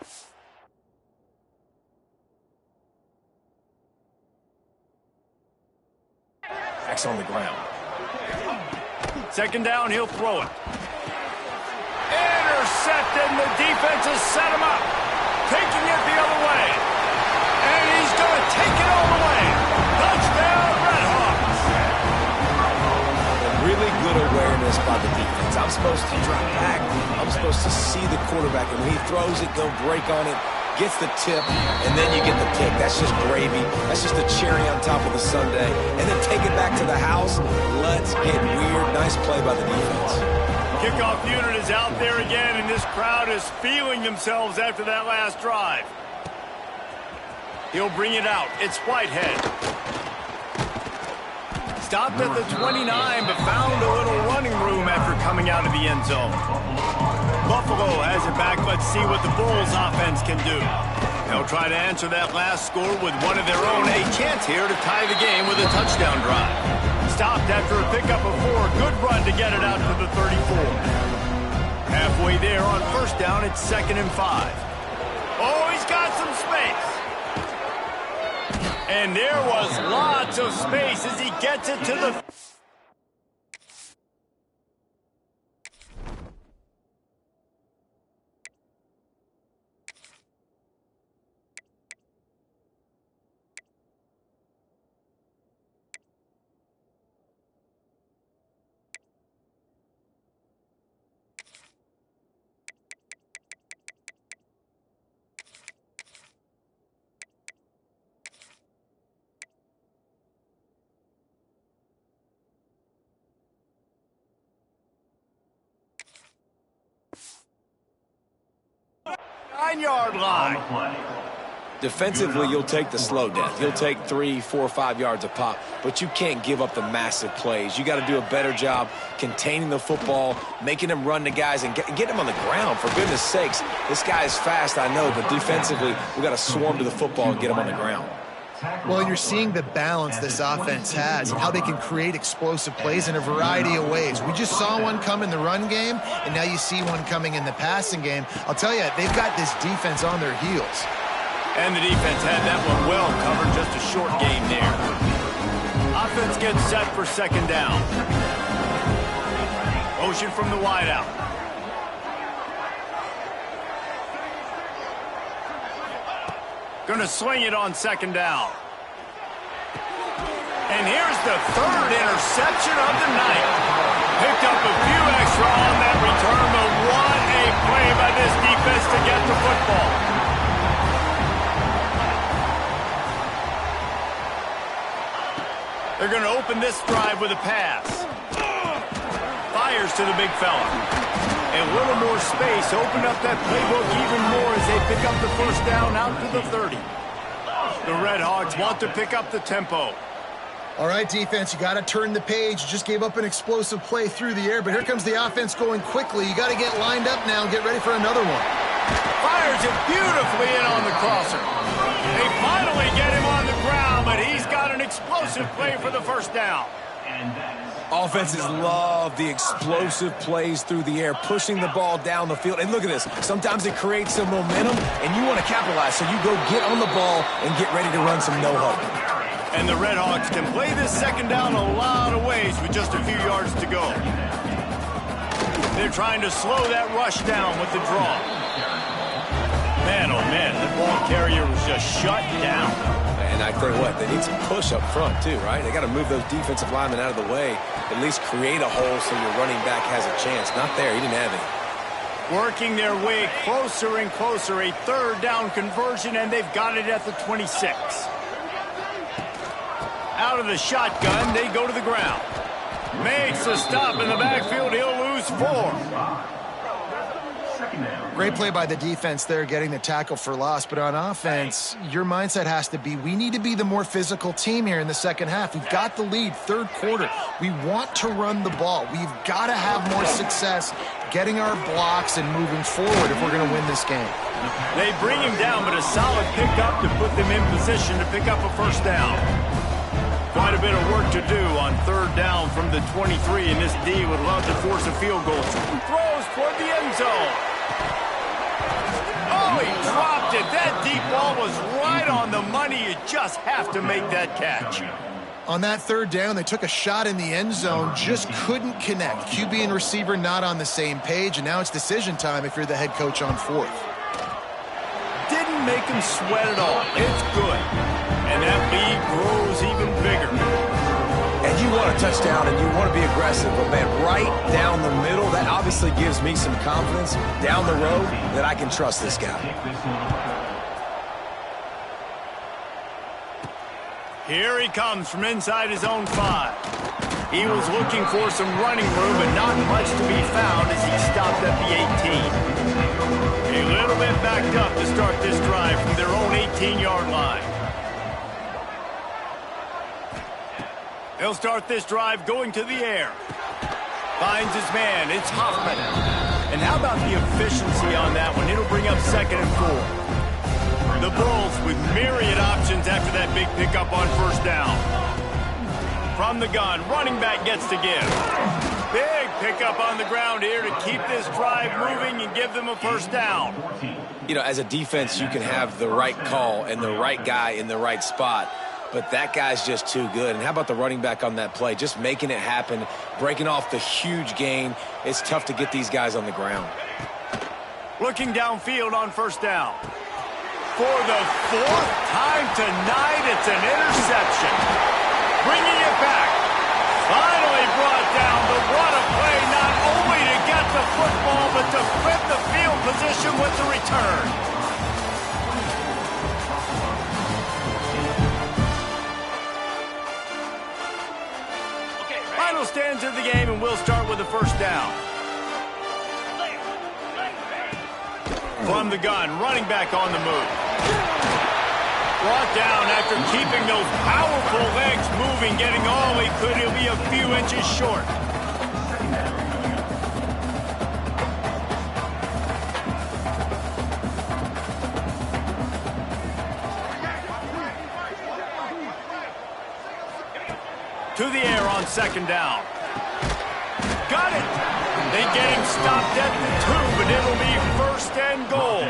Speaker 2: on the ground.
Speaker 1: 2nd down, he'll throw it. Intercepted, and the defense has set him up. Taking it the other way. And he's going to take it all the way. Touchdown, Redhawks.
Speaker 2: Really good awareness by the defense. I'm supposed to drop back. I'm supposed to see the quarterback, and when he throws it, go break on it. Gets the tip, and then you get the pick. That's just gravy. That's just a cherry on top of the sundae. And then take it back to the house. Let's get weird. Nice play by the defense.
Speaker 1: Kickoff unit is out there again, and this crowd is feeling themselves after that last drive. He'll bring it out. It's Whitehead. Stopped at the 29, but found a little running room after coming out of the end zone. Buffalo has it back. Let's see what the Bulls offense can do. They'll try to answer that last score with one of their own. A chance here to tie the game with a touchdown drive. Stopped after a pickup of 4. Good run to get it out to the 34. Halfway there on 1st down, it's 2nd and 5. Oh, he's got some space. And there was lots of space as he gets it to the... Nine-yard line.
Speaker 2: Defensively, you'll take the slow death. You'll take 3, 4, 5 yards a pop, but you can't give up the massive plays. You got to do a better job containing the football, making them run to guys, and get them on the ground. For goodness sakes, this guy is fast, I know, but defensively, we got to swarm to the football and get him on the ground.
Speaker 3: Well, you're seeing the balance this offense has and how they can create explosive plays in a variety of ways. We just saw one come in the run game, and now you see one coming in the passing game. I'll tell you, they've got this defense on their heels.
Speaker 1: And the defense had that one well covered, just a short game there. Offense gets set for 2nd down. Motion from the wideout. Going to swing it on 2nd down. And here's the third interception of the night. Picked up a few extra on that return, but what a play by this defense to get the football. They're going to open this drive with a pass. Fires to the big fella. A little more space. Open up that playbook even more as they pick up the first down out to the 30. The Red Hawks want to pick up the tempo.
Speaker 3: All right, defense, you got to turn the page. You just gave up an explosive play through the air, but here comes the offense going quickly. You got to get lined up now and get ready for another one.
Speaker 1: Fires it beautifully in on the crosser. They finally get him on the ground, but he's got an explosive play for the first down.
Speaker 2: Offenses love the explosive plays through the air, pushing the ball down the field. And look at this. Sometimes it creates some momentum, and you want to capitalize. So you go get on the ball and get ready to run some no-hope.
Speaker 1: And the Red Hawks can play this second down a lot of ways with just a few yards to go. They're trying to slow that rush down with the draw. Man, oh man, the ball carrier was just shut down.
Speaker 2: And I tell you what, they need some push up front too, right? They got to move those defensive linemen out of the way, at least create a hole so your running back has a chance. Not there, he didn't have any.
Speaker 1: Working their way closer and closer, a third down conversion, and they've got it at the 26. Out of the shotgun, they go to the ground. Makes a stop in the backfield, he'll lose 4.
Speaker 3: Great play by the defense there, getting the tackle for loss. But on offense, your mindset has to be, we need to be the more physical team here in the second half. We've got the lead, third quarter. We want to run the ball. We've got to have more success getting our blocks and moving forward if we're going to win this game.
Speaker 1: They bring him down, but a solid pickup to put them in position to pick up a first down. Quite a bit of work to do on third down from the 23, and this D would love to force a field goal. Throws toward the end zone. Oh, he dropped it. That deep ball was right on the money. You just have to make that catch.
Speaker 3: On that third down, they took a shot in the end zone, just couldn't connect. QB and receiver not on the same page, and now it's decision time if you're the head coach on fourth.
Speaker 1: Didn't make him sweat at all. It's good. And that lead grows even bigger.
Speaker 2: And you want a touchdown and you want to be aggressive, but man, right down the middle, that obviously gives me some confidence down the road that I can trust this guy.
Speaker 1: Here he comes from inside his own 5. He was looking for some running room, but not much to be found as he stopped at the 18. A little bit backed up to start this drive from their own 18-yard line. He'll start this drive going to the air. Finds his man. It's Hoffman. And how about the efficiency on that one? It'll bring up 2nd and 4. The Bulls with myriad options after that big pickup on first down. From the gun, running back gets to give. Big pickup on the ground here to keep this drive moving and give them a first down.
Speaker 2: You know, as a defense, you can have the right call and the right guy in the right spot. But that guy's just too good. And how about the running back on that play? Just making it happen, breaking off the huge gain. It's tough to get these guys on the ground.
Speaker 1: Looking downfield on first down. For the 4th time tonight, it's an interception. Bringing it back. Finally brought down, but what a play, not only to get the football, but to flip the field position with the return. Final stands of the game, and we'll start with the first down. From the gun, running back on the move. Brought down after keeping those powerful legs moving, getting all he could. He'll be a few inches short. To the air on second down. Got it. They get him stopped at the 2, but it'll be 1st and goal.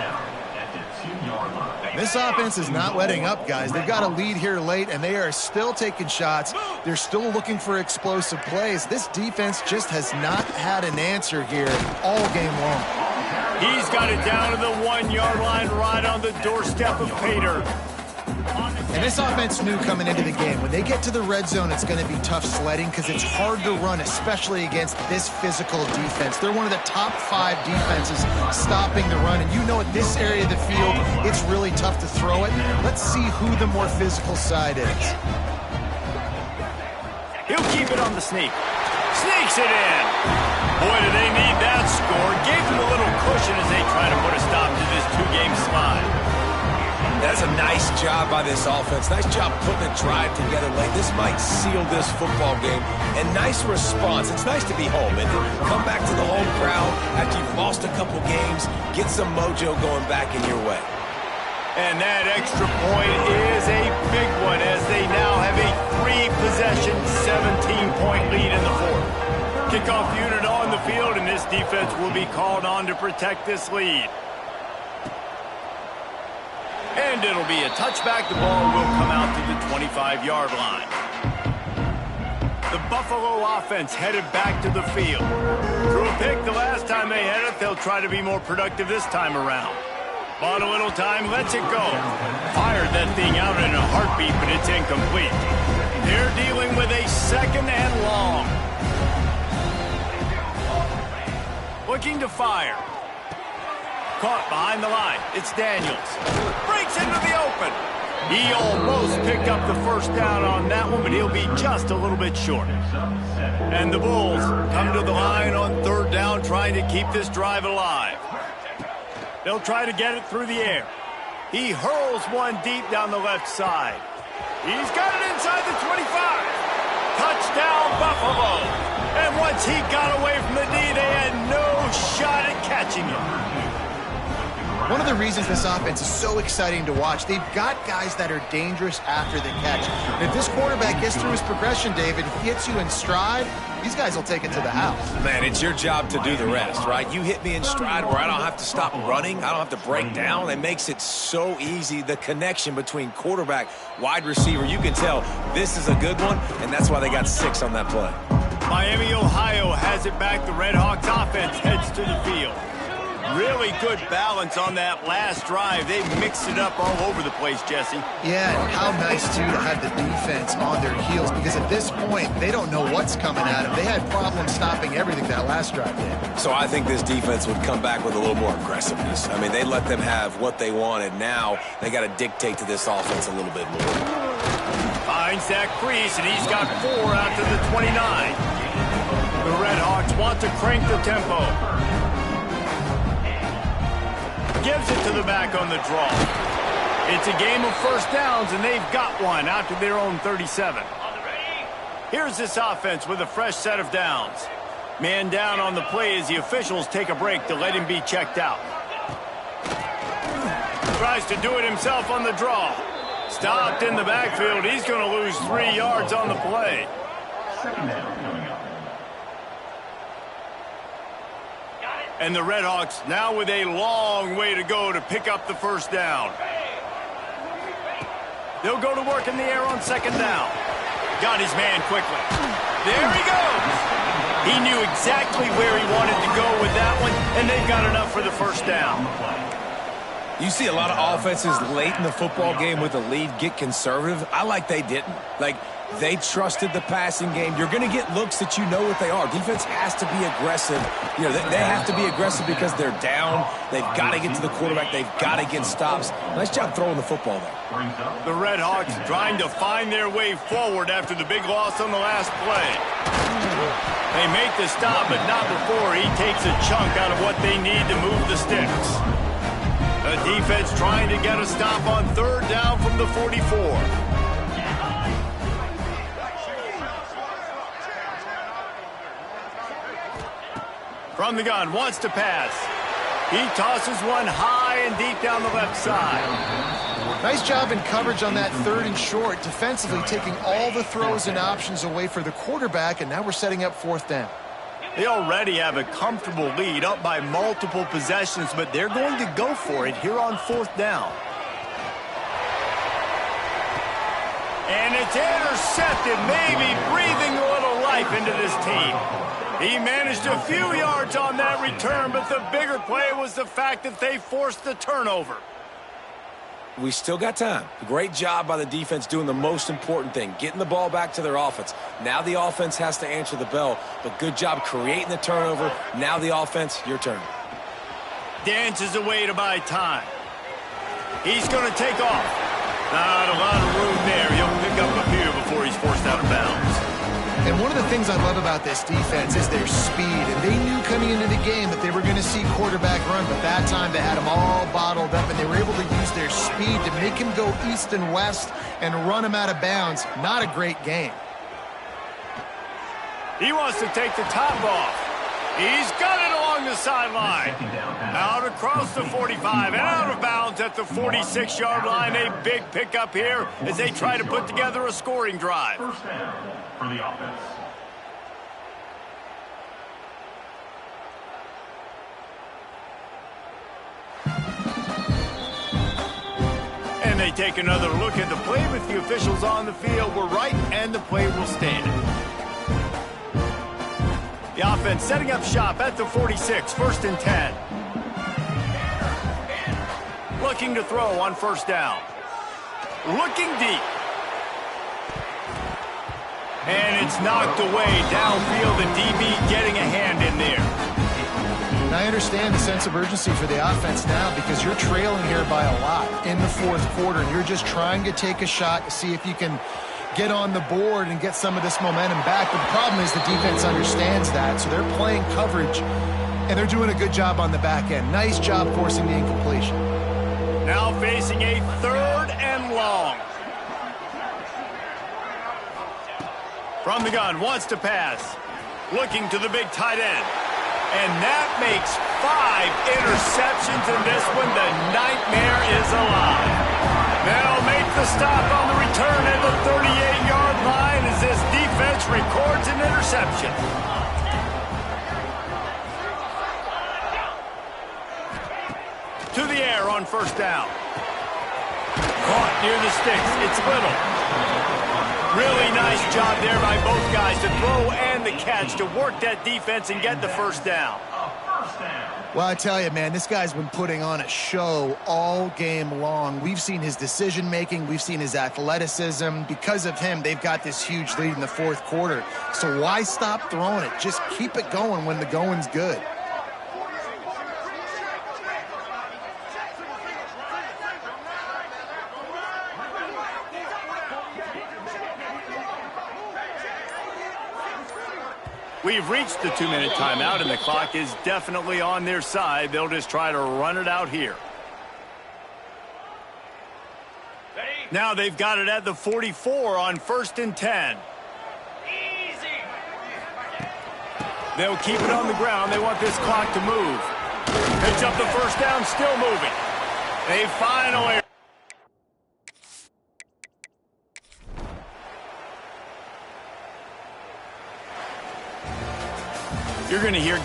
Speaker 3: This offense is not letting up, guys. They've got a lead here late, and they are still taking shots. They're still looking for explosive plays. This defense just has not had an answer here all game long.
Speaker 1: He's got it down to the 1-yard line right on the doorstep of Pater.
Speaker 3: And this offense knew coming into the game, when they get to the red zone, it's going to be tough sledding because it's hard to run, especially against this physical defense. They're one of the top 5 defenses stopping the run. And you know at this area of the field, it's really tough to throw it. Let's see who the more physical side is.
Speaker 1: He'll keep it on the sneak. Sneaks it in. Boy, do they need that score. Gave them a little cushion as they try to put a stop to this 2-game slide.
Speaker 2: That's a nice job by this offense. Nice job putting a drive together late. This might seal this football game. And nice response. It's nice to be home and come back to the home crowd after you've lost a couple games. Get some mojo going back in your way.
Speaker 1: And that extra point is a big one as they now have a 3-possession, 17-point lead in the fourth. Kickoff unit on the field, and this defense will be called on to protect this lead. And it'll be a touchback. The ball will come out to the 25-yard line. The Buffalo offense headed back to the field. Threw a pick the last time they had it. They'll try to be more productive this time around. Bought a little time, lets it go. Fired that thing out in a heartbeat, but it's incomplete. They're dealing with a 2nd and long. Looking to fire. Caught behind the line. It's Daniels. Breaks into the open. He almost picked up the first down on that one, but he'll be just a little bit short. And the Bulls come to the line on 3rd down, trying to keep this drive alive. They'll try to get it through the air. He hurls one deep down the left side. He's got it inside the 25. Touchdown, Buffalo. And once he got away from the D, they had no shot at catching him.
Speaker 3: One of the reasons this offense is so exciting to watch, they've got guys that are dangerous after the catch. And if this quarterback gets through his progression, David, he hits you in stride, these guys will take it to the house.
Speaker 2: Man, it's your job to do the rest, right? You hit me in stride where I don't have to stop running. I don't have to break down. It makes it so easy, the connection between quarterback, wide receiver. You can tell this is a good one, and that's why they got 6 on that play.
Speaker 1: Miami, Ohio has it back. The Red Hawks offense heads to the field. Really good balance on that last drive. They mixed it up all over the place, Jesse.
Speaker 3: Yeah, and how nice, too, to have the defense on their heels, because at this point, they don't know what's coming at them. They had problems stopping everything that last drive did.
Speaker 2: So I think this defense would come back with a little more aggressiveness. I mean, they let them have what they wanted. Now they got to dictate to this offense a little bit more.
Speaker 1: Finds that crease, and he's got 4 out to the 29. The Red Hawks want to crank the tempo. Gives it to the back on the draw. It's a game of first downs, and they've got one out to their own 37. Here's this offense with a fresh set of downs. Man down on the play as the officials take a break to let him be checked out. Tries to do it himself on the draw. Stopped in the backfield. He's going to lose 3 yards on the play.
Speaker 7: 2nd down.
Speaker 1: And the Red Hawks now with a long way to go to pick up the first down. They'll go to work in the air on 2nd down. Got his man quickly. There he goes. He knew exactly where he wanted to go with that one, and they've got enough for the first down.
Speaker 2: You see a lot of offenses late in the football game with a lead get conservative. I like they didn't. Like, they trusted the passing game. You're going to get looks that you know what they are. Defense has to be aggressive. You know, they have to be aggressive because they're down. They've got to get to the quarterback. They've got to get stops. Nice job throwing the football there.
Speaker 1: The Red Hawks trying to find their way forward after the big loss on the last play. They make the stop, but not before he takes a chunk out of what they need to move the sticks. The defense trying to get a stop on 3rd down from the 44. From the gun, wants to pass. He tosses one high and deep down the left side.
Speaker 3: Nice job in coverage on that 3rd and short, defensively taking all the throws and options away for the quarterback, and now we're setting up 4th down.
Speaker 1: They already have a comfortable lead, up by multiple possessions, but they're going to go for it here on 4th down. And it's intercepted, maybe breathing a little life into this team. He managed a few yards on that return, but the bigger play was the fact that they forced the turnover.
Speaker 2: We still got time. Great job by the defense doing the most important thing, getting the ball back to their offense. Now the offense has to answer the bell, but good job creating the turnover. Now the offense, your turn.
Speaker 1: Dances away to buy time. He's going to take off. Not a lot of room there. He'll pick up a few before he's forced out of bounds.
Speaker 3: And one of the things I love about this defense is their speed. And they knew coming into the game that they were going to see quarterback run, but that time they had them all bottled up, and they were able to use their speed to make him go east and west and run him out of bounds. Not a great game.
Speaker 1: He wants to take the top off. He's got it along the sideline. Out across the 45 and out of bounds at the 46-yard line. A big pickup here as they try to put together a scoring drive.
Speaker 7: First down for the offense.
Speaker 1: And they take another look at the play, but the officials on the field were right, and the play will stand. The offense setting up shop at the 46, 1st and 10. Looking to throw on first down. Looking deep. And it's knocked away downfield. The DB getting a hand in there.
Speaker 3: And I understand the sense of urgency for the offense now because you're trailing here by a lot in the fourth quarter, and you're just trying to take a shot to see if you can get on the board and get some of this momentum back. But the problem is the defense understands that, so they're playing coverage, and they're doing a good job on the back end. Nice job forcing the incompletion.
Speaker 1: Now facing a 3rd and long. From the gun, wants to pass. Looking to the big tight end. And that makes 5 interceptions in this one. The nightmare is alive. They'll make the stop on the return at the 38-yard line as this defense records an interception. To the air on first down. Caught near the sticks. It's Little. Really nice job there by both guys to throw and the catch to work that defense and get the first down.
Speaker 3: Well, I tell you, man, this guy's been putting on a show all game long. We've seen his decision-making. We've seen his athleticism. Because of him, they've got this huge lead in the fourth quarter. So why stop throwing it? Just keep it going when the going's good.
Speaker 1: We've reached the 2-minute timeout, and the clock is definitely on their side. They'll just try to run it out here. Now they've got it at the 44 on 1st and 10. They'll keep it on the ground. They want this clock to move. Picks up the first down, still moving. They finally... You're going to hear guys